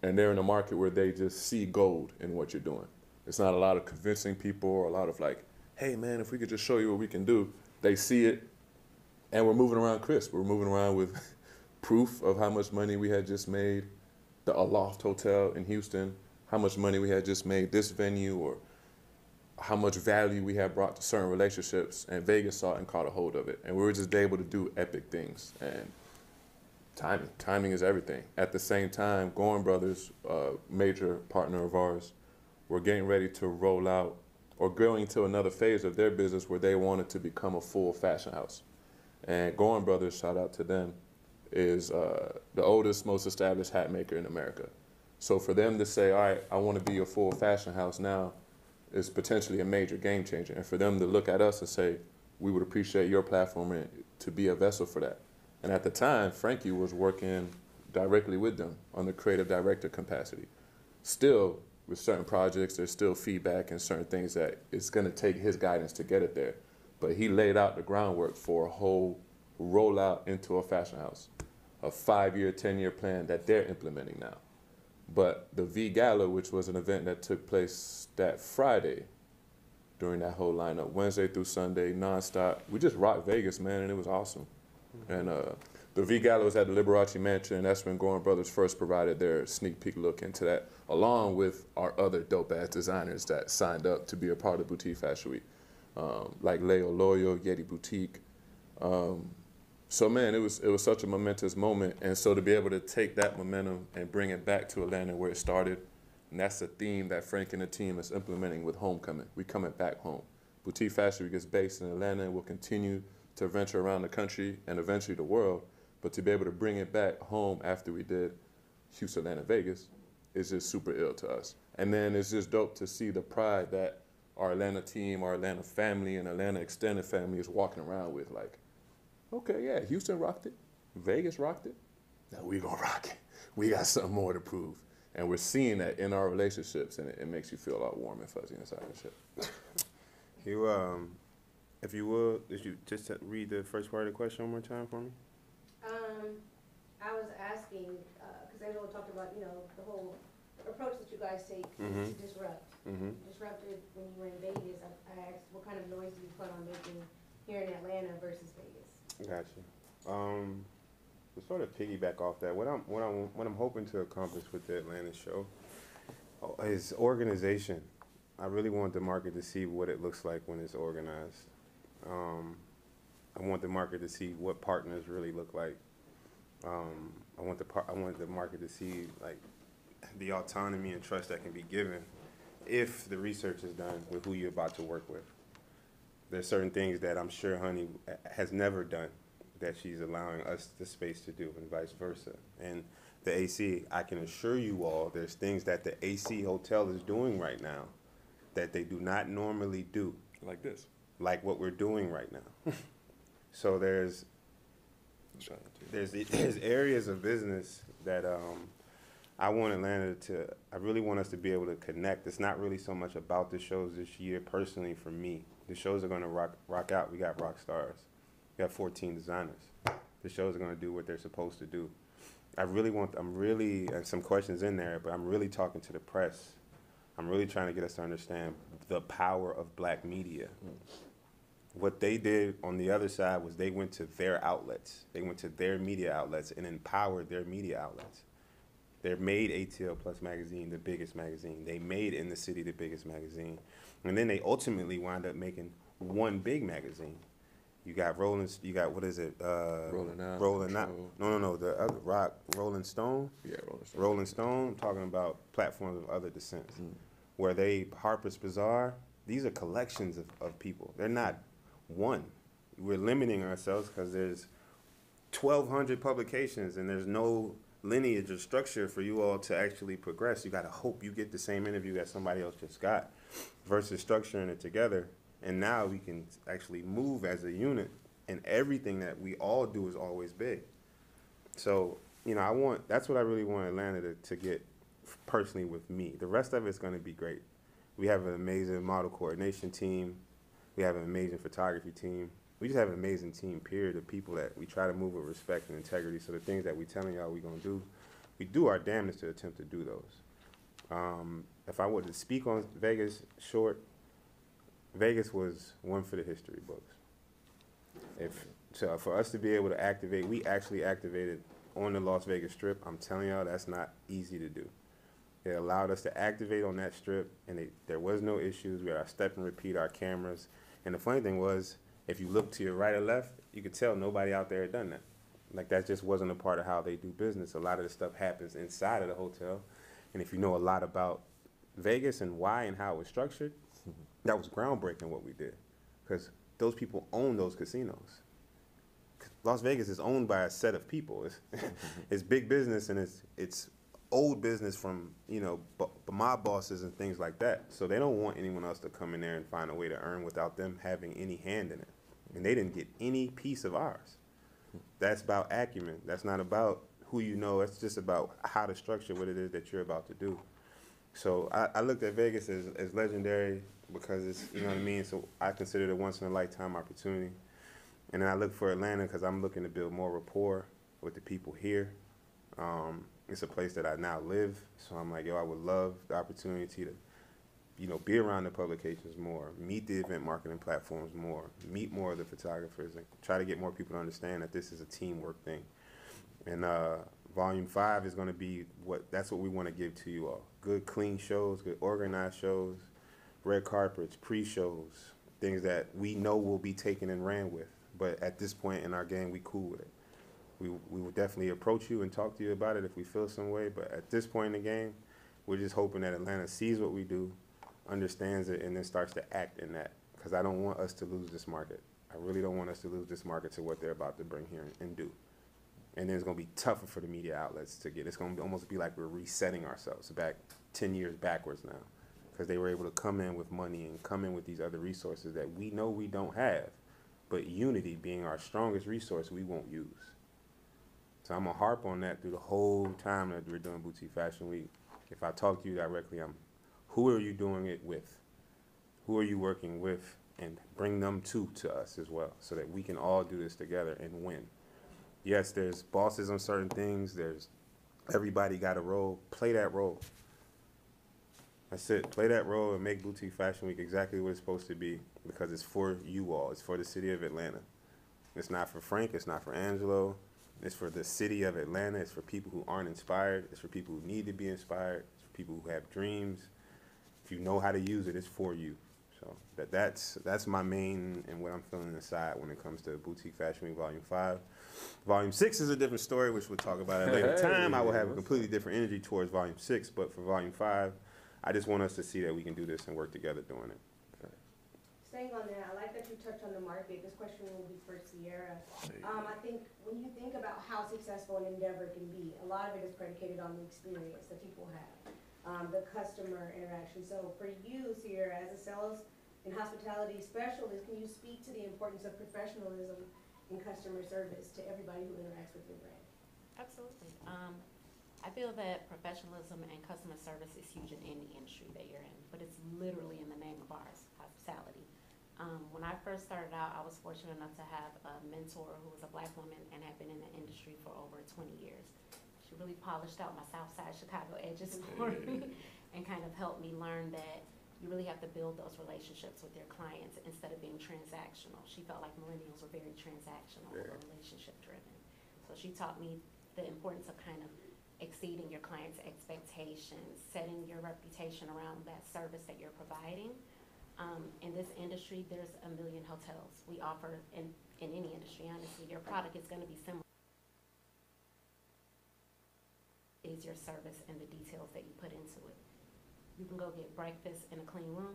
and they're in a market where they just see gold in what you're doing. It's not a lot of convincing people or a lot of like, hey man, if we could just show you what we can do. They see it, and we're moving around crisp. We're moving around with proof of how much money we had just made, the Aloft Hotel in Houston, how much money we had just made this venue, or how much value we had brought to certain relationships, and Vegas saw it and caught a hold of it. And we were just able to do epic things. And timing is everything. At the same time, Gorham Brothers, major partner of ours, were getting ready to roll out, or going to another phase of their business where they wanted to become a full fashion house. And Gorham Brothers, shout out to them, is the oldest, most established hat maker in America. So for them to say, all right, I want to be a full fashion house now, is potentially a major game changer. And for them to look at us and say, we would appreciate your platform and to be a vessel for that. And at the time, Frankie was working directly with them on the creative director capacity. Still, with certain projects, there's still feedback and certain things that it's gonna take his guidance to get it there. But he laid out the groundwork for a whole rollout into a fashion house, a 5-year, 10-year plan that they're implementing now. But the V Gala, which was an event that took place that Friday during that whole lineup, Wednesday through Sunday, nonstop, we just rocked Vegas, man, and it was awesome. And the V Gala was at the Liberace Mansion, and that's when Gorham Brothers first provided their sneak peek look into that, along with our other dope-ass designers that signed up to be a part of Boutique Fashion Week, like Leo Loyal, Yeti Boutique. So man, it was such a momentous moment, and so to be able to take that momentum and bring it back to Atlanta where it started, and that's a theme that Frank and the team is implementing with Homecoming. We coming back home. Boutique Fashion Week is based in Atlanta and will continue to venture around the country and eventually the world, but to be able to bring it back home after we did Houston, Atlanta, Vegas is just super ill to us. And then it's just dope to see the pride that our Atlanta team, our Atlanta family, and Atlanta extended family is walking around with, like, okay, yeah, Houston rocked it, Vegas rocked it, now we gonna rock it. We got something more to prove. And we're seeing that in our relationships, and it makes you feel a lot warm and fuzzy inside and shit. If you would, if you just read the first part of the question one more time for me? I was asking, because Angelo talked about, you know, the whole approach that you guys take to disrupt. Disrupted when you were in Vegas. I asked, what kind of noise do you plan on making here in Atlanta versus Vegas. Gotcha. To sort of piggyback off that, what I'm hoping to accomplish with the Atlanta show is organization. I really want the market to see what it looks like when it's organized. I want the market to see what partners really look like. I want the market to see like the autonomy and trust that can be given if the research is done with who you're about to work with. There's certain things that I'm sure Honey has never done that she's allowing us the space to do, and vice versa. And the AC, I can assure you all, there's things that the AC Hotel is doing right now that they do not normally do. Like this. Like what we're doing right now. So there's areas of business that I want Atlanta to, I really want us to be able to connect. It's not really so much about the shows this year, personally for me. The shows are gonna rock out. We got rock stars. We got 14 designers. The shows are gonna do what they're supposed to do. And some questions in there, but I'm really talking to the press. I'm really trying to get us to understand the power of black media. What they did on the other side was they went to their outlets. They went to their media outlets and empowered their media outlets. They made ATL Plus magazine the biggest magazine. They made In the City the biggest magazine. And then they ultimately wound up making one big magazine. You got what is it? Rolling Out. Rolling Out. No, the other Rock, Rolling Stone. Yeah, Rolling Stone. Rolling Stone, talking about platforms of other descents. Where Harper's Bazaar, these are collections of people. They're not one. We're limiting ourselves because there's 1,200 publications and there's no lineage or structure for you all to actually progress. You got to hope you get the same interview that somebody else just got versus structuring it together. And now we can actually move as a unit, and everything that we all do is always big. So, that's what I really want Atlanta to get personally with me. The rest of it's going to be great. We have an amazing model coordination team. We have an amazing photography team. We just have an amazing team, period, of people that we try to move with respect and integrity. So the things that we telling y'all we going to do, we do our damnedest to attempt to do those. If I were to speak on Vegas short, Vegas was one for the history books. So for us to be able to activate, we actually activated on the Las Vegas Strip. I'm telling y'all, that's not easy to do. It allowed us to activate on that strip, and there was no issues. We had our step and repeat, our cameras. And the funny thing was, if you look to your right or left, you could tell nobody out there had done that. Like, that just wasn't a part of how they do business. A lot of the stuff happens inside of the hotel. And if you know a lot about Vegas and why and how it was structured, that was groundbreaking what we did, because those people own those casinos. Las Vegas is owned by a set of people. It's big business, and it's old business from mob bosses and things like that. So they don't want anyone else to come in there and find a way to earn without them having any hand in it. And they didn't get any piece of ours. That's about acumen. That's not about who you know. It's just about how to structure what it is that you're about to do. So I looked at Vegas as legendary because it's, you know what I mean? So I consider it a once-in-a-lifetime opportunity. And then I look for Atlanta because I'm looking to build more rapport with the people here. It's a place that I now live. So I'm like, I would love the opportunity to, be around the publications more, meet the event marketing platforms more, meet more of the photographers, and try to get more people to understand that this is a teamwork thing. And Volume 5 is going to be that's what we want to give to you all. Good, clean shows, good organized shows, red carpets, pre-shows, things that we know will be taken and ran with. But at this point in our game, we cool with it. We will definitely approach you and talk to you about it if we feel some way. But at this point in the game, we're just hoping that Atlanta sees what we do, understands it, and then starts to act in that. Because I don't want us to lose this market. I really don't want us to lose this market to what they're about to bring here and do. And then it's going to be tougher for the media outlets to get. It's going to almost be like we're resetting ourselves back 10 years backwards now, because they were able to come in with money and come in with these other resources that we know we don't have, but unity being our strongest resource we won't use. So I'm going to harp on that through the whole time that we're doing Boutique Fashion Week. If I talk to you directly, who are you doing it with? Who are you working with? And bring them to us as well, so that we can all do this together and win. Yes, there's bosses on certain things. Everybody got a role. Play that role. That's it. Play that role and make Boutique Fashion Week exactly what it's supposed to be, because it's for you all. It's for the city of Atlanta. It's not for Frank. It's not for Angelo. It's for the city of Atlanta. It's for people who aren't inspired. It's for people who need to be inspired. It's for people who have dreams. If you know how to use it, it's for you. So that's my main and what I'm feeling inside when it comes to Boutique Fashion Week Volume 5. Volume 6 is a different story, which we'll talk about at a later time. I will have a completely different energy towards Volume 6, but for Volume 5, I just want us to see that we can do this and work together doing it. Staying on that, I like that you touched on the market. This question will be for Sierra. I think when you think about how successful an endeavor can be, a lot of it is predicated on the experience that people have, the customer interaction. So for you, Sierra, as a sales and hospitality specialist, can you speak to the importance of professionalism in customer service to everybody who interacts with your brand? Absolutely. I feel that professionalism and customer service is huge in any industry that you're in, but it's literally in the name of ours, hospitality. When I first started out, I was fortunate enough to have a mentor who was a Black woman and had been in the industry for over 20 years. She really polished out my Southside Chicago edges for me and kind of helped me learn that you really have to build those relationships with your clients instead of being transactional. She felt like millennials were very transactional or relationship driven. So she taught me the importance of kind of exceeding your client's expectations, setting your reputation around that service that you're providing. In this industry, there's a million hotels. We offer, in any industry, honestly, your product is going to be similar. Is your service and the details that you put into it. You can go get breakfast in a clean room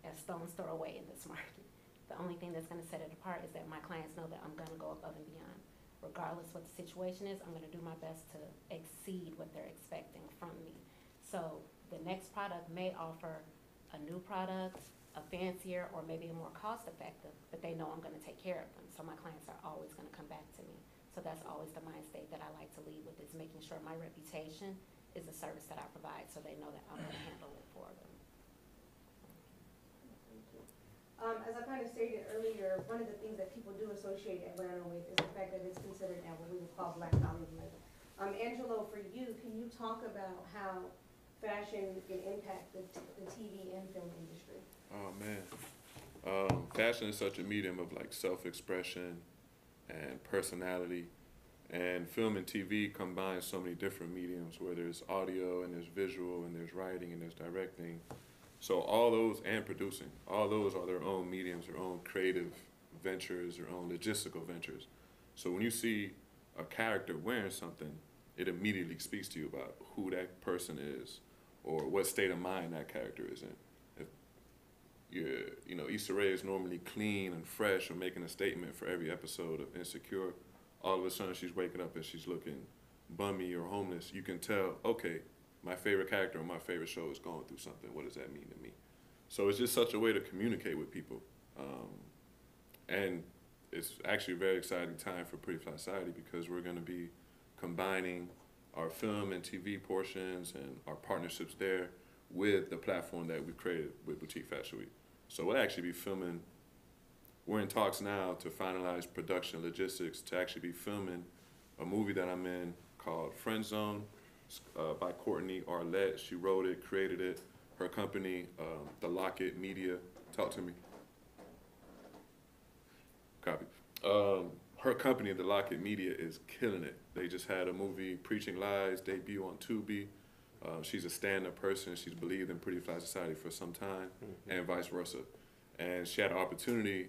a stone's throw away in this market. The only thing that's going to set it apart is that my clients know that I'm going to go above and beyond. Regardless what the situation is, I'm going to do my best to exceed what they're expecting from me. So the next product may offer a new product, a fancier, or maybe a more cost-effective, but they know I'm going to take care of them. So my clients are always going to come back to me. So that's always the mind state that I like to lead with, is making sure my reputation is the service that I provide, so they know that I'm going to handle it for them. As I kind of stated earlier, one of the things that people do associate Atlanta with is the fact that it's considered now what we would call Black Hollywood. Angelo, for you, can you talk about how fashion can impact the TV and film industry? Oh man, fashion is such a medium of like self-expression and personality, and film and TV combine so many different mediums, where there's audio and there's visual and there's writing and there's directing. So all those, and producing, all those are their own mediums, their own creative ventures, their own logistical ventures. So when you see a character wearing something, it immediately speaks to you about who that person is or what state of mind that character is in. If you know, Issa Rae is normally clean and fresh or making a statement for every episode of Insecure. All of a sudden she's waking up and she's looking bummy or homeless. You can tell, okay, my favorite character on my favorite show is going through something. What does that mean to me? So it's just such a way to communicate with people. And it's actually a very exciting time for Pretty Fly Society, because we're going to be combining our film and TV portions and our partnerships there with the platform that we created with Boutique Fashion Week. So we'll actually be filming, we're in talks now to finalize production logistics to actually be filming a movie that I'm in called Friend Zone, by Courtney Arlette. She wrote it, created it. Her company, the Lockett Media, talk to me. Copy. Her company, the Lockett Media, is killing it. They just had a movie, Preaching Lies, debut on Tubi. She's a stand-up person. She's believed in Pretty Fly Society for some time, and vice versa. And she had an opportunity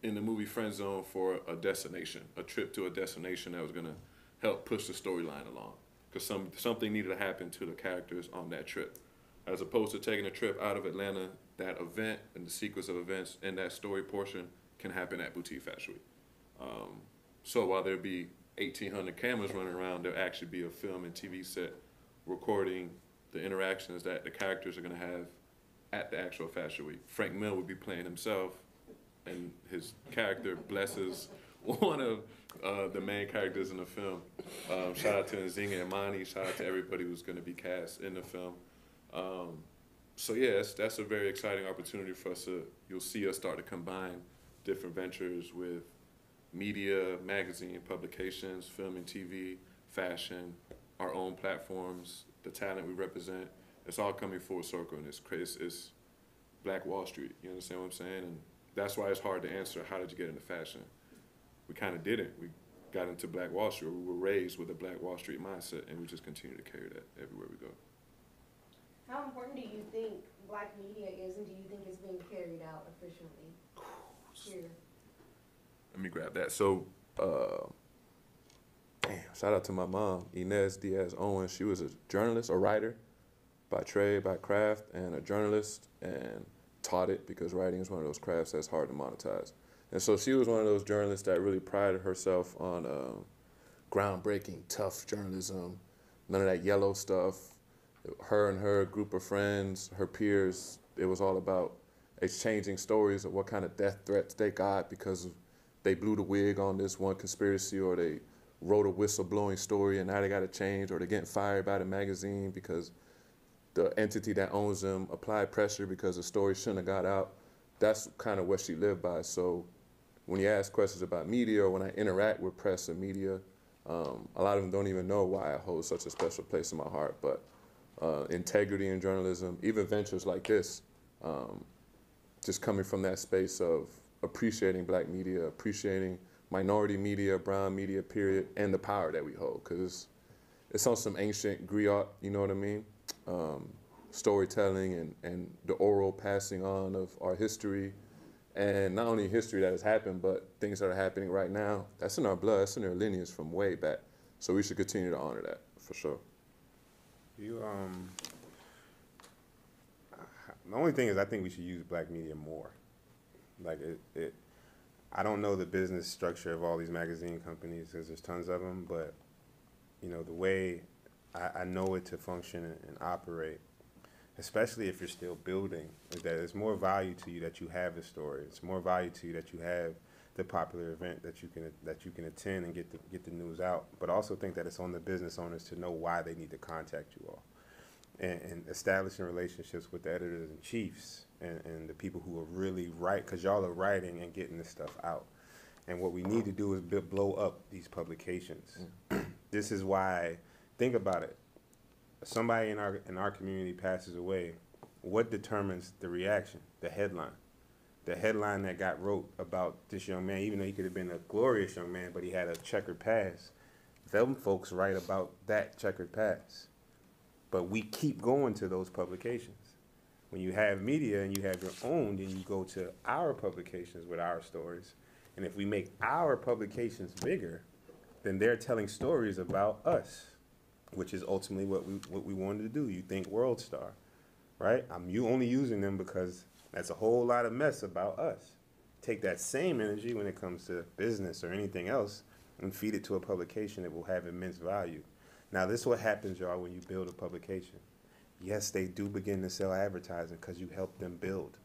in the movie Friend Zone for a destination, a trip to a destination that was gonna help push the storyline along, because something needed to happen to the characters on that trip. As opposed to taking a trip out of Atlanta, that event and the sequence of events in that story portion can happen at Boutique Fashion Week. So while there be 1,800 cameras running around, there'll actually be a film and TV set recording the interactions that the characters are gonna have at the actual Fashion Week. Frank Mill would be playing himself, and his character blesses one of the main characters in the film. Shout out to Nzinga and Mani. Shout out to everybody who's going to be cast in the film. So yeah, that's a very exciting opportunity for us to, you'll see us start to combine different ventures with media, magazine, publications, film and TV, fashion, our own platforms, the talent we represent, it's all coming full circle, and it's Black Wall Street. You understand what I'm saying? And that's why it's hard to answer, how did you get into fashion? We kind of didn't. We got into Black Wall Street. We were raised with a Black Wall Street mindset, and we just continue to carry that everywhere we go. How important do you think Black media is, and do you think it's being carried out efficiently here? Let me grab that. So, shout out to my mom, Inez Diaz Owens. She was a journalist, a writer by trade, by craft, and a journalist, and taught it because writing is one of those crafts that's hard to monetize. And so she was one of those journalists that really prided herself on groundbreaking, tough journalism, none of that yellow stuff. Her and her group of friends, her peers, it was all about exchanging stories of what kind of death threats they got because they blew the wig on this one conspiracy, or they wrote a whistleblowing story and now they got to change, or they're getting fired by the magazine because the entity that owns them applied pressure because the story shouldn't have got out. That's kind of what she lived by. So when you ask questions about media, or when I interact with press and media, a lot of them don't even know why I hold such a special place in my heart. But integrity in journalism, even ventures like this, just coming from that space of appreciating Black media, appreciating minority media, brown media, period, and the power that we hold. Because it's on some ancient griot, you know what I mean? Storytelling and the oral passing on of our history, and not only history that has happened, but things that are happening right now. That's in our blood, that's in our lineage from way back. So we should continue to honor that, for sure. You, the only thing is I think we should use Black media more. Like I don't know the business structure of all these magazine companies because there's tons of them, but you know, the way I know it to function and operate, especially if you're still building, is that it's more value to you that you have the story. It's more value to you that you have the popular event that you can attend and get the news out. But also think that it's on the business owners to know why they need to contact you all, and establishing relationships with the editors and chiefs and the people who are really right, because y'all are writing and getting this stuff out. And what we need to do is blow up these publications. This is why, think about it. Somebody in our community passes away. What determines the reaction? The headline. The headline that got wrote about this young man, even though he could have been a glorious young man, but he had a checkered past. Them folks write about that checkered past. But we keep going to those publications. When you have media and you have your own, then you go to our publications with our stories. And if we make our publications bigger, then they're telling stories about us, which is ultimately what we wanted to do. You think World Star, right? You only using them because that's a whole lot of mess about us. Take that same energy when it comes to business or anything else and feed it to a publication that will have immense value. Now, this is what happens, y'all, when you build a publication. Yes, they do begin to sell advertising because you help them build.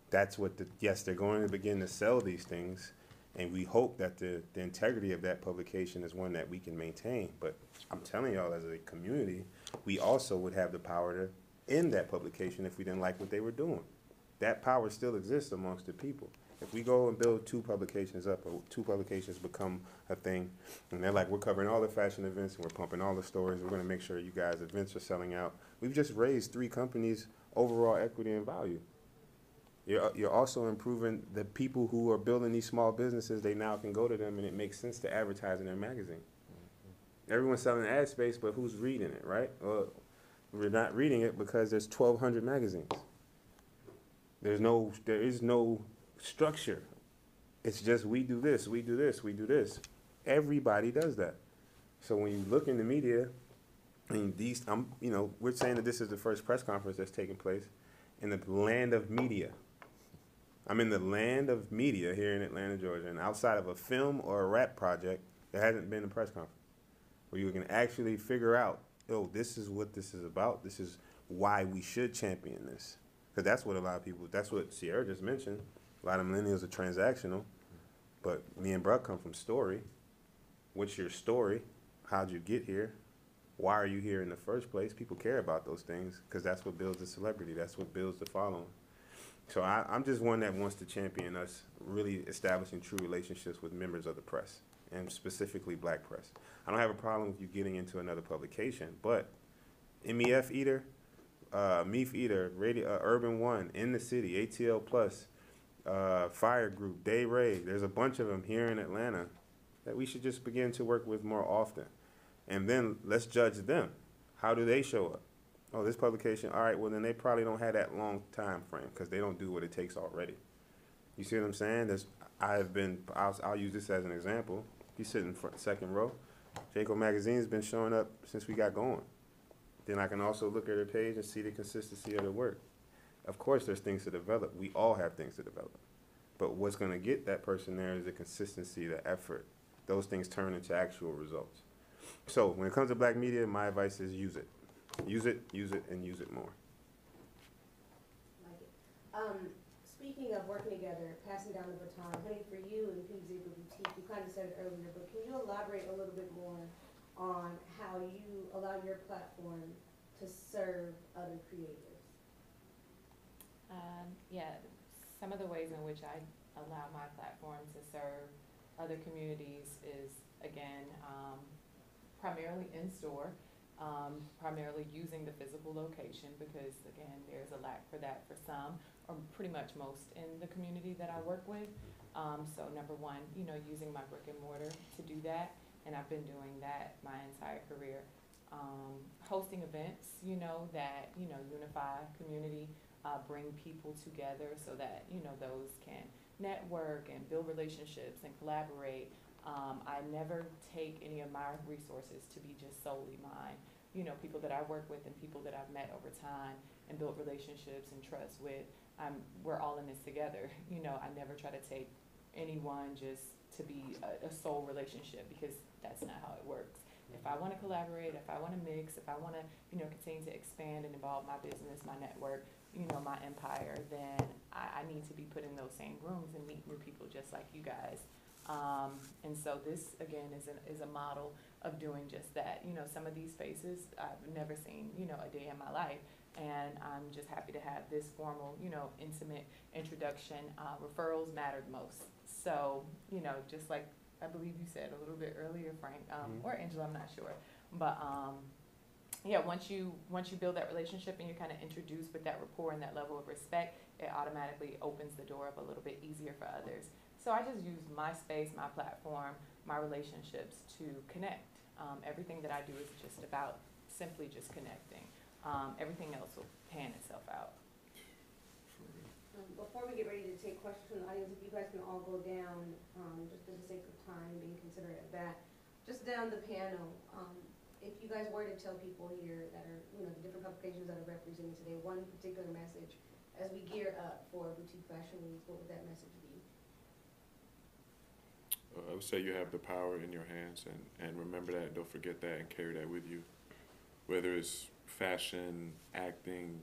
That's what yes, they're going to begin to sell these things, and we hope that the integrity of that publication is one that we can maintain. But I'm telling y'all, as a community, we also would have the power to end that publication if we didn't like what they were doing. That power still exists amongst the people. If we go and build 2 publications up, or 2 publications become a thing, and they're like, we're covering all the fashion events and we're pumping all the stories, we're going to make sure you guys' events are selling out. We've just raised 3 companies' overall equity and value. You're also improving the people who are building these small businesses. They now can go to them and it makes sense to advertise in their magazine. Everyone's selling ad space, but who's reading it, right? Well, we're not reading it because there's 1,200 magazines. There is no structure. It's just we do this, we do this, we do this. Everybody does that. So when you look in the media, and we're saying that this is the first press conference that's taking place in the land of media. I'm in the land of media here in Atlanta, Georgia, and outside of a film or a rap project, there hasn't been a press conference where you can actually figure out, oh, this is what this is about. This is why we should champion this. Because that's what a lot of people, that's what Sierra just mentioned. A lot of millennials are transactional, but me and Bruh come from story. What's your story? How'd you get here? Why are you here in the first place? People care about those things because that's what builds the celebrity. That's what builds the following. So I'm just one that wants to champion us really establishing true relationships with members of the press, and specifically Black press. I don't have a problem with you getting into another publication, but MEF Eater, Meef Eater, Radio, Urban One, In the City, ATL Plus, Fire Group, Day Ray. There's a bunch of them here in Atlanta that we should just begin to work with more often. And then let's judge them. How do they show up? Oh, this publication, all right, well then they probably don't have that long time frame because they don't do what it takes already. You see what I'm saying? I'll use this as an example. You sit in front, second row. Jaco Magazine's been showing up since we got going. Then I can also look at her page and see the consistency of the work. Of course, there's things to develop. We all have things to develop. But what's going to get that person there is the consistency, the effort. Those things turn into actual results. So when it comes to black media, my advice is use it. Use it, use it, and use it more. Like it. Speaking of working together, passing down the baton, Honey, for you and Pink Zebra Boutique, you kind of said it earlier, but can you elaborate a little bit more on how you allow your platform to serve other creators? Yeah, some of the ways in which I allow my platform to serve other communities is, again, primarily in store, primarily using the physical location because, again, there's a lack for that for some, or pretty much most in the community that I work with. So number one, using my brick and mortar to do that, and I've been doing that my entire career. Hosting events, that, unify community, bring people together so that, those can network and build relationships and collaborate. I never take any of my resources to be just solely mine. People that I work with and people that I've met over time and built relationships and trust with, we're all in this together. I never try to take anyone just to be a sole relationship because that's not how it works. If I want to collaborate, if I want to mix, if I want to, continue to expand and evolve my business, my network, my empire, then I need to be put in those same rooms and meet new people just like you guys. And so this, again, is a model of doing just that. Some of these faces I've never seen, a day in my life. And I'm just happy to have this formal, intimate introduction. Referrals mattered most. So, just like I believe you said a little bit earlier, Frank, or Angela, I'm not sure. But yeah, once you build that relationship and you're kind of introduced with that rapport and that level of respect, it automatically opens the door up a little bit easier for others. So I just use my space, my platform, my relationships to connect. Everything that I do is just about simply just connecting. Everything else will pan itself out. Before we get ready to take questions from the audience, if you guys can all go down, just for the sake of time, being considerate of that, just down the panel, if you guys were to tell people here that are, the different publications that are represented today, one particular message as we gear up for Boutique Fashion Week, what would that message be? I would say you have the power in your hands, and remember that, don't forget that, and carry that with you. Whether it's fashion, acting,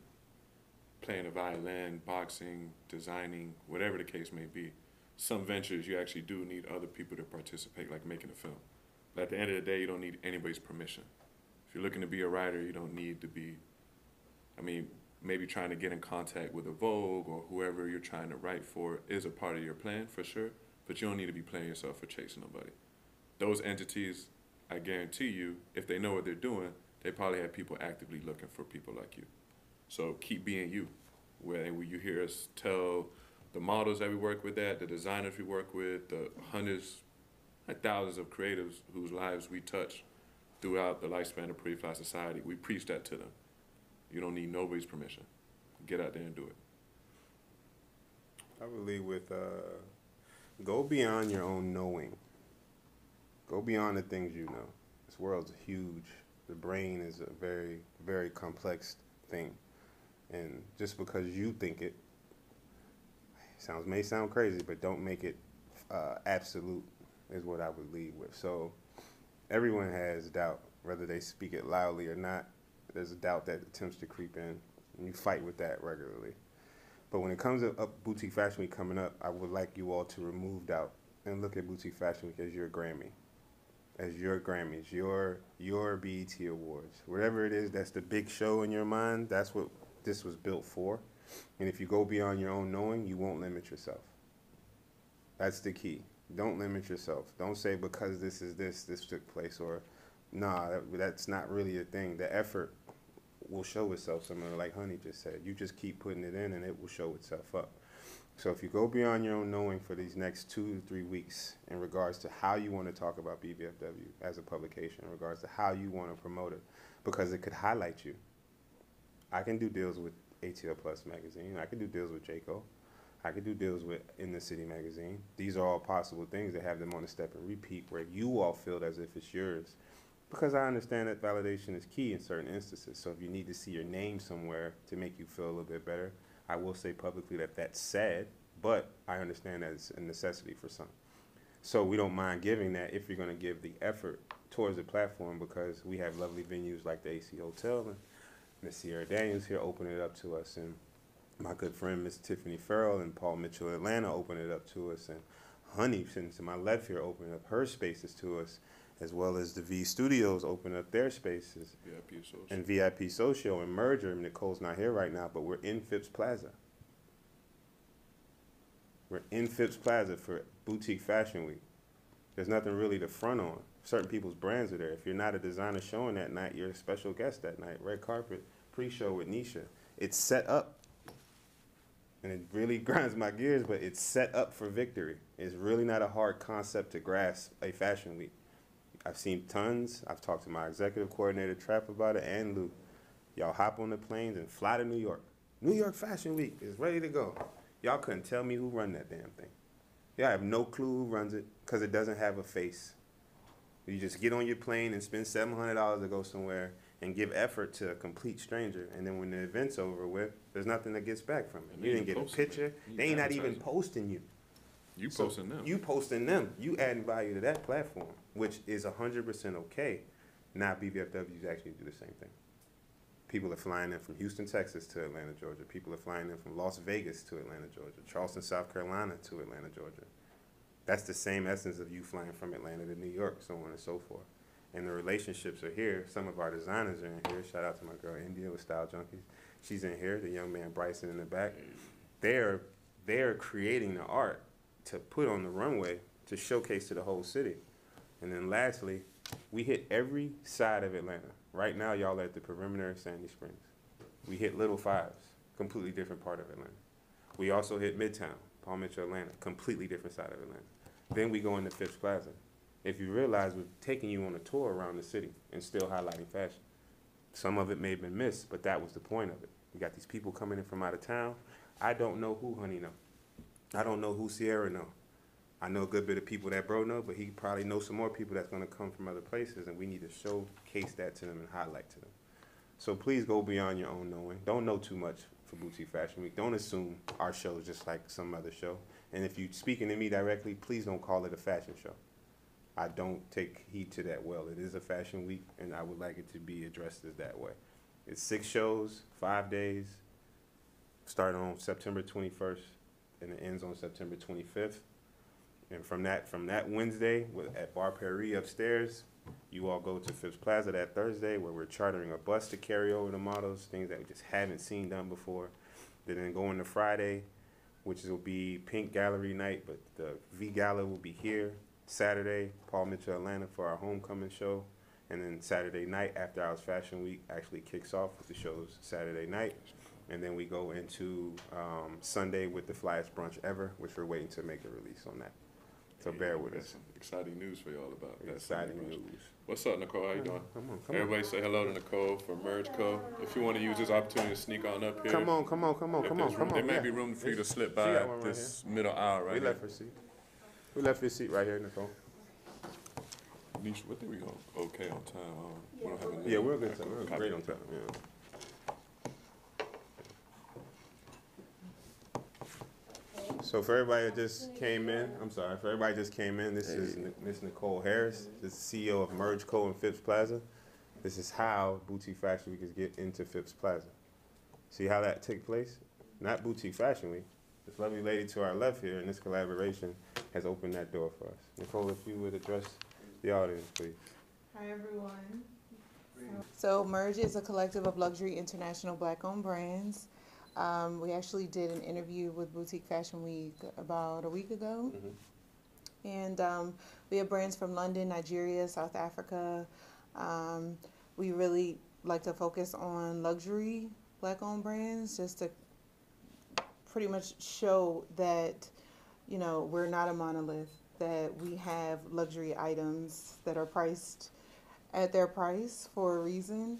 playing a violin, boxing, designing, whatever the case may be. Some ventures you actually do need other people to participate, like making a film. But at the end of the day, you don't need anybody's permission. If you're looking to be a writer, you don't need to be, maybe trying to get in contact with a Vogue or whoever you're trying to write for is a part of your plan, for sure, but you don't need to be playing yourself for chasing nobody. Those entities, I guarantee you, if they know what they're doing, they probably have people actively looking for people like you. So keep being you. When you hear us tell the models that we work with, the designers we work with, the hundreds, thousands of creatives whose lives we touch throughout the lifespan of Pretty Fly Society, we preach that to them. You don't need nobody's permission. Get out there and do it. I would lead with go beyond your own knowing. Go beyond the things you know. This world's huge. The brain is a very, very complex thing. And just because you think it, may sound crazy, but don't make it absolute is what I would lead with. So everyone has doubt, whether they speak it loudly or not. There's a doubt that attempts to creep in, and you fight with that regularly. But when it comes to Boutique Fashion Week coming up, I would like you all to remove doubt and look at Boutique Fashion Week as your Grammy, as your Grammys, your BET Awards. Whatever it is that's the big show in your mind, that's what this was built for. And if you go beyond your own knowing, you won't limit yourself. That's the key. Don't limit yourself. Don't say because this took place, or nah, that's not really a thing. The effort will show itself, similar like Honey just said. You just keep putting it in and it will show itself up. So if you go beyond your own knowing for these next 2 to 3 weeks in regards to how you want to talk about BVFW as a publication, in regards to how you want to promote it, because it could highlight you. I can do deals with ATL Plus magazine. I can do deals with JCO. I could do deals with In the City magazine. These are all possible things that have them on a step and repeat where you all feel as if it's yours. Because I understand that validation is key in certain instances. So if you need to see your name somewhere to make you feel a little bit better, I will say publicly that that's sad, but I understand that it's a necessity for some. So we don't mind giving that if you're going to give the effort towards the platform, because we have lovely venues like the AC Hotel and Miss Sierra Daniels here opening it up to us, and my good friend Miss Tiffany Farrell and Paul Mitchell Atlanta opening it up to us, and Honey sitting to my left here opening up her spaces to us, as well as the V Studios opening up their spaces. VIP Social. And VIP Social and Merger. Nicole's not here right now, but we're in Phipps Plaza. We're in Phipps Plaza for Boutique Fashion Week. There's nothing really to front on. Certain people's brands are there. If you're not a designer showing that night, you're a special guest that night. Red carpet, pre-show with Nisha. It's set up. And it really grinds my gears, but it's set up for victory. It's really not a hard concept to grasp a fashion week. I've seen tons. I've talked to my executive coordinator, Trap, about it, and Lou. Y'all hop on the planes and fly to New York. New York Fashion Week is ready to go. Y'all couldn't tell me who run that damn thing. Y'all have no clue who runs it because it doesn't have a face. You just get on your plane and spend $700 to go somewhere and give effort to a complete stranger, and then when the event's over with, there's nothing that gets back from it. You didn't get a picture. They ain't not even posting you. You posting them. You posting them. You adding value to that platform, which is 100% okay. Now BVFWs actually do the same thing. People are flying in from Houston, Texas to Atlanta, Georgia. People are flying in from Las Vegas to Atlanta, Georgia. Charleston, South Carolina to Atlanta, Georgia. That's the same essence of you flying from Atlanta to New York, so on and so forth. And the relationships are here. Some of our designers are in here. Shout out to my girl India with Style Junkies. She's in here. The young man Bryson in the back. They're creating the art to put on the runway to showcase to the whole city. And then lastly, we hit every side of Atlanta. Right now, y'all are at the perimeter of Sandy Springs. We hit Little Fives, completely different part of Atlanta. We also hit Midtown, Palm Mitchell, Atlanta, completely different side of Atlanta. Then we go into Phipps Plaza. If you realize, we're taking you on a tour around the city and still highlighting fashion. Some of it may have been missed, but that was the point of it. We got these people coming in from out of town. I don't know who Honey know. I don't know who Sierra know. I know a good bit of people that bro know, but he probably knows some more people that's going to come from other places, and we need to showcase that to them and highlight to them. So please go beyond your own knowing. Don't know too much for Boutique Fashion Week. Don't assume our show is just like some other show. And if you're speaking to me directly, please don't call it a fashion show. I don't take heed to that well. It is a fashion week, and I would like it to be addressed as that way. It's 6 shows, 5 days, starting on September 21st, and it ends on September 25th. And from that Wednesday at Bar Paris upstairs, you all go to Phipps Plaza that Thursday, where we're chartering a bus to carry over the models, things that we just haven't seen done before. Then go into Friday, which will be Pink Gallery night, but the V Gala will be here. Saturday, Paul Mitchell Atlanta for our homecoming show. And then Saturday night, After Hours Fashion Week actually kicks off with the shows Saturday night. And then we go into Sunday with the flyest brunch ever, which we're waiting to make a release on that. So bear with us. Some exciting news for y'all about that. Exciting news. What's up, Nicole? How you doing? Come on. Everybody say hello to Nicole from Merge Co. If you want to use this opportunity to sneak on up here. Come on. There may be room for you to slip by this middle aisle right We here. left her seat. We left your seat right here, Nicole. Nisha, what think we go okay on time? We don't have a Yeah, we're good time. We're great on time. Yeah. So for everybody that just came in, this is Miss Nicole Harris, the CEO of Merge Co. in Phipps Plaza. This is how Boutique Fashion Week is get into Phipps Plaza. See how that took place? Not Boutique Fashion Week. This lovely lady to our left here in this collaboration has opened that door for us. Nicole, if you would address the audience, please. Hi, everyone. So Merge is a collective of luxury international Black-owned brands. We actually did an interview with Boutique Fashion Week about a week ago. And we have brands from London, Nigeria, South Africa. We really like to focus on luxury Black-owned brands, just to pretty much show that, you know, we're not a monolith, that we have luxury items that are priced at their price for a reason.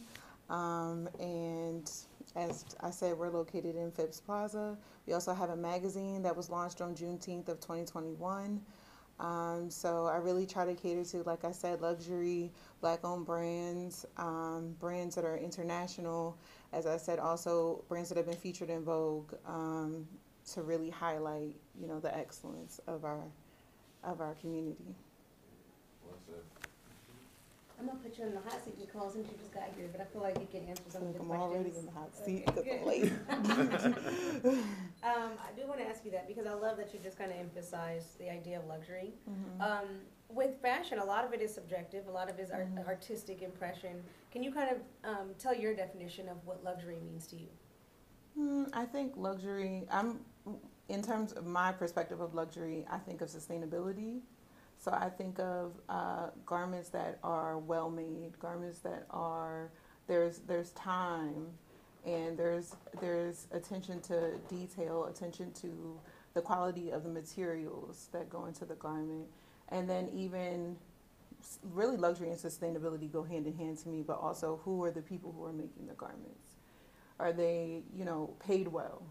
And as I said, we're located in Phipps Plaza. We also have a magazine that was launched on Juneteenth of 2021. So I really try to cater to, like I said, luxury Black-owned brands, brands that are international. As I said, also brands that have been featured in Vogue, to really highlight, you know, the excellence of our community. I'm gonna put you in the hot seat, Nicole, since you just got here, but I feel like you can answer some of the I'm questions. already in the hot seat Okay, because I'm good. late. I do want to ask you that because I love that you just kind of emphasized the idea of luxury. Mhm. With fashion, a lot of it is subjective. A lot of it is artistic impression. Can you kind of tell your definition of what luxury means to you? I think luxury, in terms of my perspective of luxury, I think of sustainability. So I think of garments that are well made, garments that are, there's time, and there's attention to detail, attention to the quality of the materials that go into the garment. And then even really luxury and sustainability go hand in hand to me, but also who are the people who are making the garments? Are they, you know, paid well?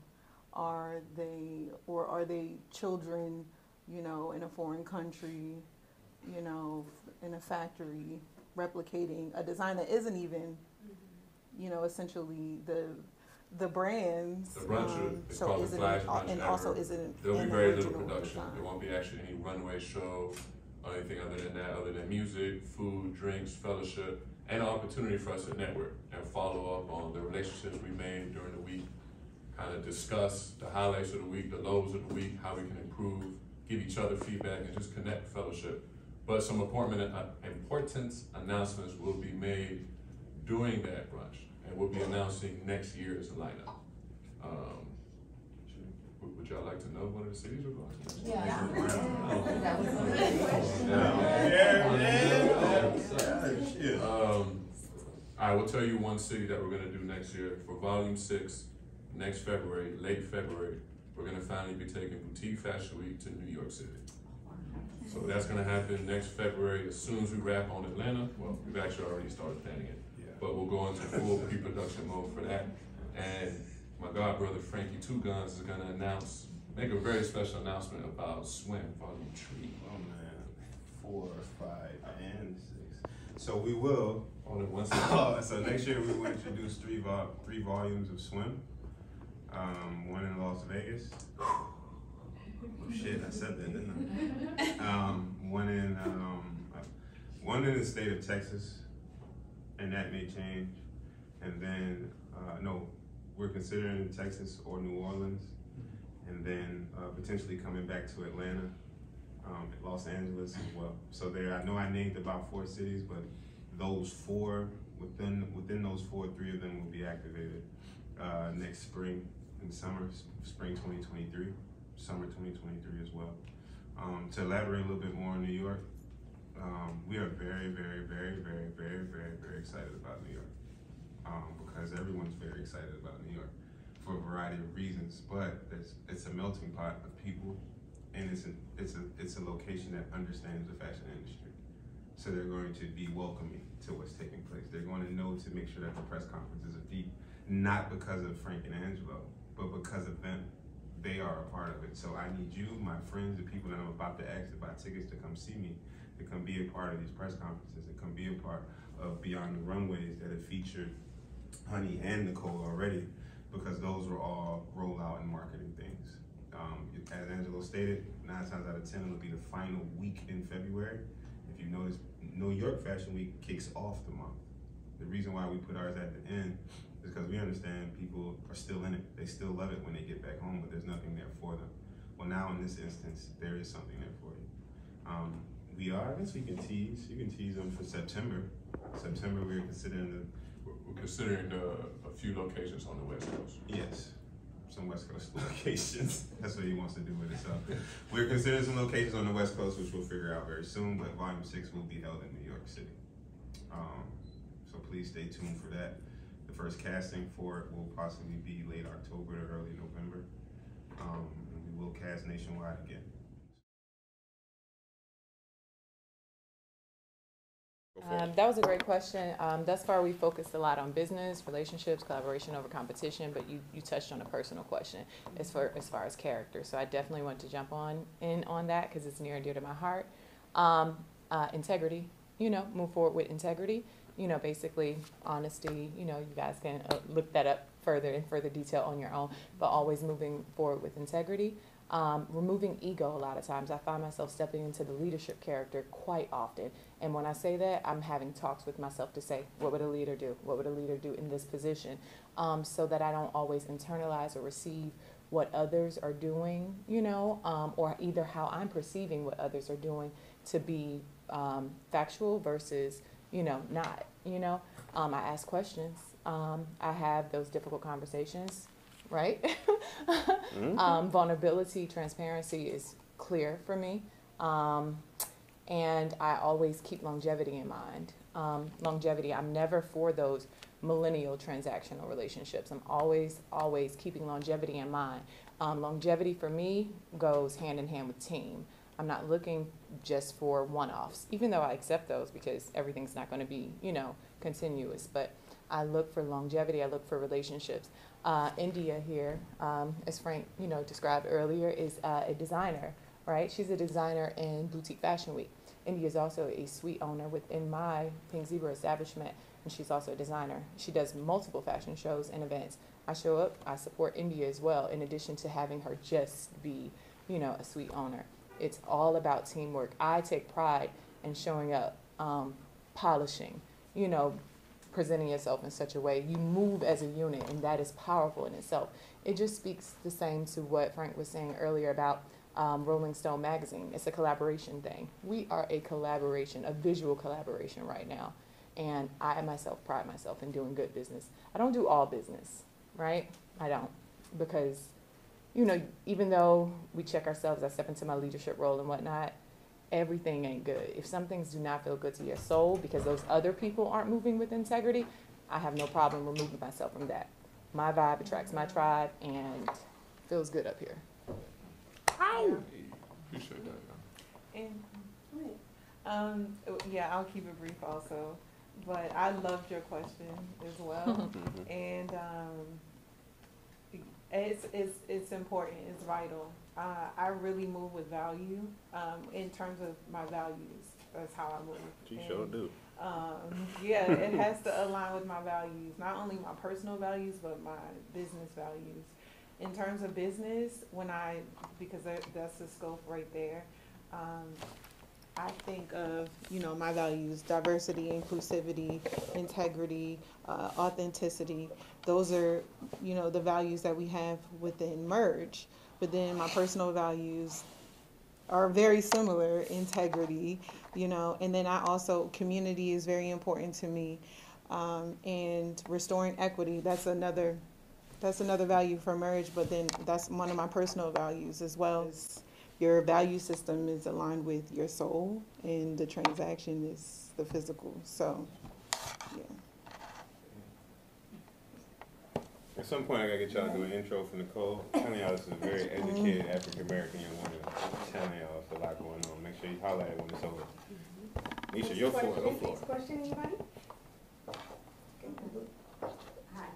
Are they children, you know, in a foreign country, you know, in a factory, replicating a design that isn't even, you know, essentially the brands. The brunch is so called the isn't Flash it, Brunch and ever. also isn't There'll be an very little original production. design. There won't be actually any runway show or anything other than that, other than music, food, drinks, fellowship, and an opportunity for us to network and follow up on the relationships we made during the week, kind of discuss the highlights of the week, the lows of the week, how we can improve, give each other feedback, and just connect, fellowship. But some important announcements will be made during that brunch, and we'll be announcing next year's lineup. Would y'all like to know one of the cities we're going to? I will tell you one city that we're going to do next year for Volume 6, next February, late February. We're going to finally be taking Boutique Fashion Week to New York City. So that's going to happen next February as soon as we wrap on Atlanta. Well, we've actually already started planning it, but we'll go into full pre-production mode for that. And my god brother Frankie Two Guns is going to make a very special announcement about Swim Volume 3. Oh man, 4, 5, and 6. So we will. Only one So next year we will introduce three volumes of Swim. One in Las Vegas. Oh shit, I said that, didn't I? One in the state of Texas, and that may change. And then no, we're considering Texas or New Orleans, and then potentially coming back to Atlanta, Los Angeles as well. So I know I named about 4 cities, but those 4 within those 4, 3 of them will be activated next spring and summer, spring 2023, summer 2023 as well. To elaborate a little bit more on New York, we are very, very, very, very, very, very, very excited about New York, because everyone's very excited about New York for a variety of reasons. But it's a melting pot of people, and it's a location that understands the fashion industry. So they're going to be welcoming to what's taking place. They're going to know to make sure that the press conferences are deep, not because of Frank and Angelo, but because of them. They are a part of it. So I need you, my friends, the people that I'm about to ask to buy tickets to come see me, to come be a part of these press conferences, and come be a part of Beyond the Runways that have featured Honey and Nicole already, because those were all rollout and marketing things. As Angelo stated, 9 times out of 10, it'll be the final week in February. If you notice, New York Fashion Week kicks off the month. The reason why we put ours at the end is because we understand people are still in it. They still love it when they get back home, but there's nothing there for them. Well, now in this instance, there is something there for you. I guess we can tease. You can tease them for September. September, we're considering a few locations on the West Coast. Yes, some West Coast locations. That's what he wants to do with it. So we're considering some locations on the West Coast, which we'll figure out very soon. But Volume 6 will be held in New York City. So So please stay tuned for that. The first casting for it will possibly be late October to early November. And we will cast nationwide again. That was a great question. Thus far, we focused a lot on business, relationships, collaboration over competition, but you touched on a personal question as far as character. So I definitely want to jump in on that because it's near and dear to my heart. Integrity, move forward with integrity. Basically honesty. You guys can look that up further in further detail on your own, but always moving forward with integrity. Removing ego a lot of times. I find myself stepping into the leadership character quite often. And when I say that, I'm having talks with myself to say, what would a leader do? What would a leader do in this position? So that I don't always internalize or receive what others are doing, or either how I'm perceiving what others are doing to be factual versus, not, I ask questions. I have those difficult conversations. Right? Vulnerability, transparency is clear for me. And I always keep longevity in mind. Longevity, I'm never for those millennial transactional relationships. I'm always keeping longevity in mind. Longevity for me goes hand in hand with team. I'm not looking just for one-offs, even though I accept those because everything's not going to be, continuous. But I look for longevity. I look for relationships. India here, as Frank, described earlier, is a designer, right? She's a designer in Boutique Fashion Week. India is also a suite owner within my Pink Zebra establishment, and she's also a designer. She does multiple fashion shows and events. I show up, I support India as well, in addition to having her just be, a suite owner. It's all about teamwork. I take pride in showing up, polishing, presenting yourself in such a way. You move as a unit, and that is powerful in itself. It just speaks the same to what Frank was saying earlier about Rolling Stone magazine. It's a collaboration thing. We are a collaboration, a visual collaboration right now. And I myself pride myself in doing good business. I don't do all business, right? I don't. Because, even though we check ourselves, I step into my leadership role and whatnot, everything ain't good. If some things do not feel good to your soul because those other people aren't moving with integrity, I have no problem removing myself from that. My vibe attracts my tribe and feels good up here. Ow! Appreciate that. And I'll keep it brief also. But I loved your question as well. And it's important, it's vital. I really move with value, in terms of my values. That's how I move. You sure do. It has to align with my values, not only my personal values, but my business values. In terms of business, because that's the scope right there, I think of, my values: diversity, inclusivity, integrity, authenticity. Those are, the values that we have within Merge. But then my personal values are very similar: integrity, and then community is very important to me, and restoring equity. That's another value for Merge, but then that's one of my personal values as well. Your value system is aligned with your soul, and the transaction is the physical. So, yeah. At some point, I gotta get y'all to do an intro for Nicole. I'm telling y'all, this is a very educated African-American young woman. I'm telling y'all, there's a lot going on. Make sure you holler at it when it's over. Nisha, your floor, your floor. Next question, anybody? Hi,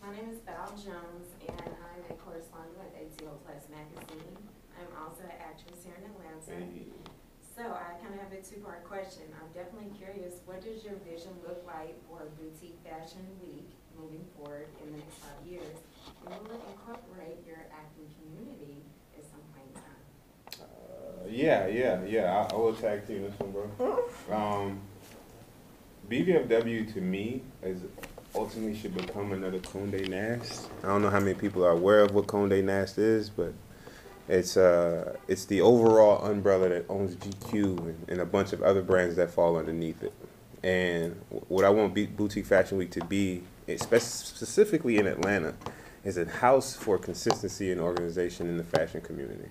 my name is Val Jones, and I'm a correspondent at ATO Plus Magazine. I'm also an actress here in Atlanta. Hey. So I kind of have a two-part question. I'm definitely curious, what does your vision look like for Boutique Fashion Week moving forward in the next 5 years? And will it incorporate your acting community at some point in time? Yeah. I will tag team this one, bro. BVFW to me is ultimately should become another Condé Nast. I don't know how many people are aware of what Condé Nast is, but it's the overall umbrella that owns GQ and a bunch of other brands that fall underneath it. And what I want Boutique Fashion Week to be, specifically in Atlanta, is a house for consistency and organization in the fashion community.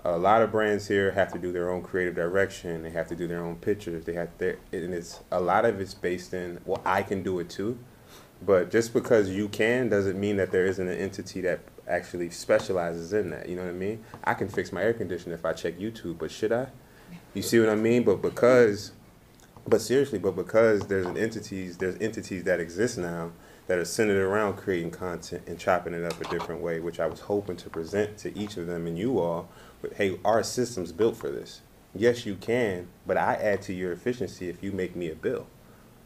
A lot of brands here have to do their own creative direction. They have to do their own pictures. They have their, and it's a lot of it's based in, well, I can do it too. But just because you can doesn't mean that there isn't an entity that actually specializes in that. You know what I mean? I can fix my air conditioner if I check YouTube, but should I? You see what I mean? But seriously, because there's entities that exist now that are centered around creating content and chopping it up a different way, which I was hoping to present to each of them and you all. But hey, our system's built for this. Yes, you can, but I add to your efficiency if you make me a bill.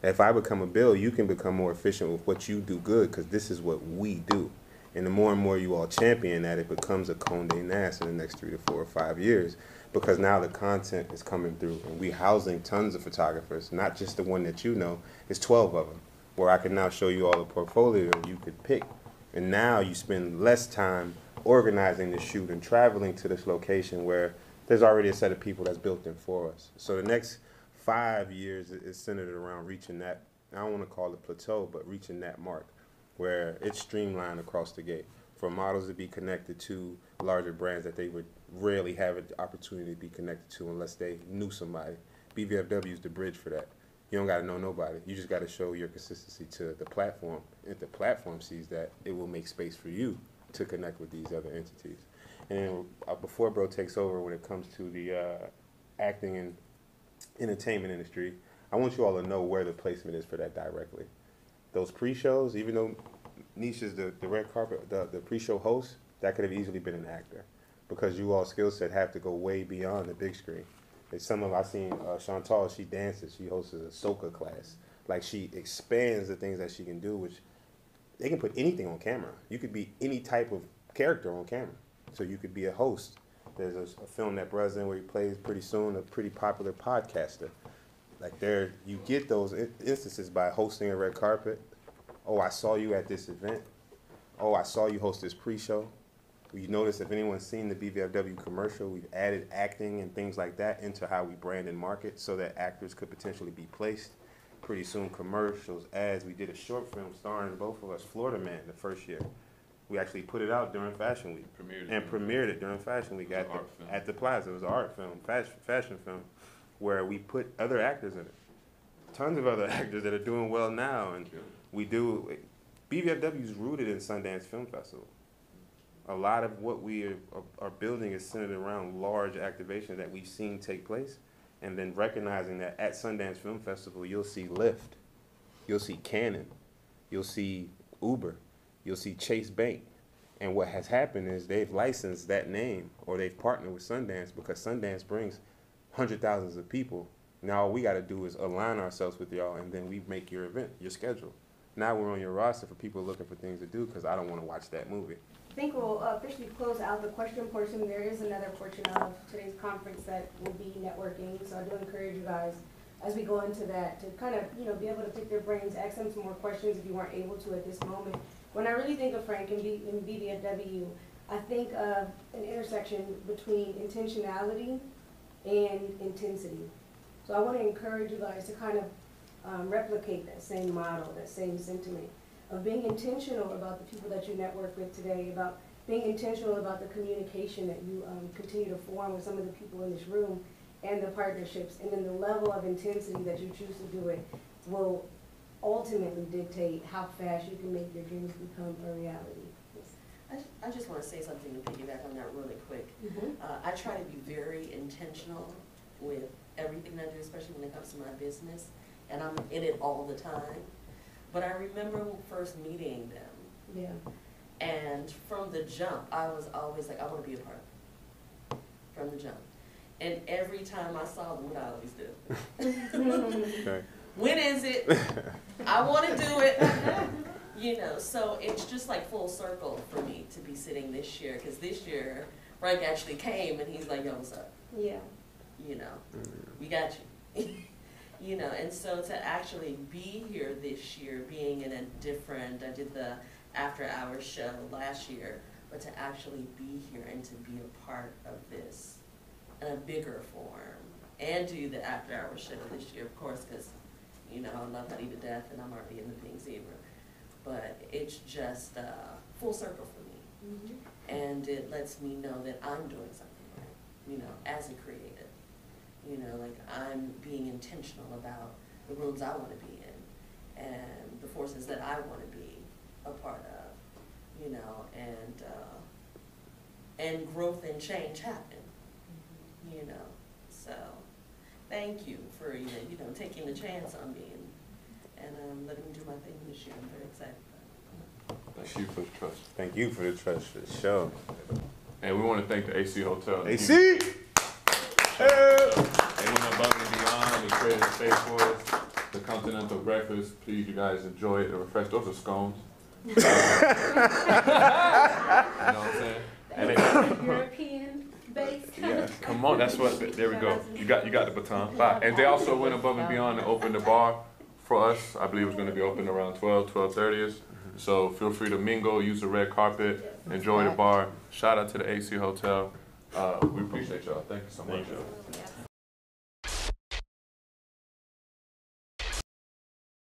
If I become a bill, you can become more efficient with what you do good, because this is what we do. And the more and more you all champion that, it becomes a Condé Nast in the next 3 to 4 or 5 years, because now the content is coming through, and we housing tons of photographers, not just the one that you know. It's 12 of them, where I can now show you all the portfolio you could pick. And now you spend less time organizing the shoot and traveling to this location where there's already a set of people that's built in for us. So the next 5 years is centered around reaching that, I don't want to call it plateau, but reaching that mark where it's streamlined across the gate for models to be connected to larger brands that they would rarely have an opportunity to be connected to unless they knew somebody. BVFW is the bridge for that. You don't got to know nobody. You just got to show your consistency to the platform. If the platform sees that, it will make space for you to connect with these other entities. And before Bro takes over, when it comes to the acting and entertainment industry, I want you all to know where the placement is for that directly. Those pre-shows, even though Nisha's the red carpet, the pre-show host, that could have easily been an actor, because you all skill set have to go way beyond the big screen. I've seen Chantal, she dances, she hosts a soca class. Like, she expands the things that she can do, which they can put anything on camera. You could be any type of character on camera. So you could be a host. There's a film that Buzz in where he plays pretty soon a pretty popular podcaster. Like, you get those instances by hosting a red carpet. Oh, I saw you at this event. Oh, I saw you host this pre-show. You notice, if anyone's seen the BVFW commercial, we've added acting and things like that into how we brand and market so that actors could potentially be placed. Pretty soon, commercials, ads. We did a short film starring both of us, Florida Man, the first year. We actually put it out during Fashion Week. Premiered it during Fashion Week at the Plaza. It was an art film, fashion film, where we put other actors in it. Tons of other actors that are doing well now. And BVFW is rooted in Sundance Film Festival. A lot of what we are building is centered around large activation that we've seen take place, and then recognizing that at Sundance Film Festival, you'll see Lyft, you'll see Canon, you'll see Uber, you'll see Chase Bank. And what has happened is they've licensed that name, or they've partnered with Sundance, because Sundance brings hundreds of thousands of people. Now all we got to do is align ourselves with y'all, and then we make your event, your schedule. Now we're on your roster for people looking for things to do, because I don't want to watch that movie. I think we'll officially close out the question portion. There is another portion of today's conference that will be networking, so I do encourage you guys, as we go into that, to kind of, be able to pick their brains, ask them some more questions if you weren't able to at this moment. When I really think of Frank and BVFW, I think of an intersection between intentionality and intensity. So I want to encourage you guys to kind of replicate that same model, that same sentiment of being intentional about the people that you network with today, about being intentional about the communication that you continue to form with some of the people in this room, and the partnerships, and then the level of intensity that you choose to do it will ultimately dictate how fast you can make your dreams become a reality. I just want to say something to piggyback on that really quick. Mm-hmm. I try to be very intentional with everything I do, especially when it comes to my business, and I'm in it all the time. But I remember first meeting them. Yeah. And from the jump, I was always like, I want to be a part of it. From the jump. And every time I saw them, what I always do. Okay. When is it? I want to do it. So it's just like full circle for me to be sitting this year. Because this year, Frank actually came and he's like, yo, what's up? Yeah. We got you. And so to actually be here this year, being in a different, I did the after hours show last year, but to actually be here and to be a part of this in a bigger form, and do the after hours show this year, of course, because, I love Honey to death and I'm already in the Pink Zebra. But it's just full circle for me. Mm-hmm. And it lets me know that I'm doing something right. you know, as a creative. You know, like I'm being intentional about the rooms I want to be in and the forces that I want to be a part of, you know, and growth and change happen, you know. So thank you for even, you know, taking the chance on me and letting me do my thing this year. I'm very excited about it. Thank you for the trust. Thank you for the trust for the show. And we want to thank the AC Hotel. AC! They went above and beyond and created a space for us. The continental breakfast, please, you guys enjoy it and refresh. Those are scones. You know what I'm saying? And they, European based. Yeah. come on, that's what. There we go. You got the baton. Bye. And they also went above and beyond and opened the bar for us. I believe it's going to be open around 12:30ish. So feel free to mingle, use the red carpet, enjoy the bar. Shout out to the AC Hotel. We appreciate y'all. Thank you so much.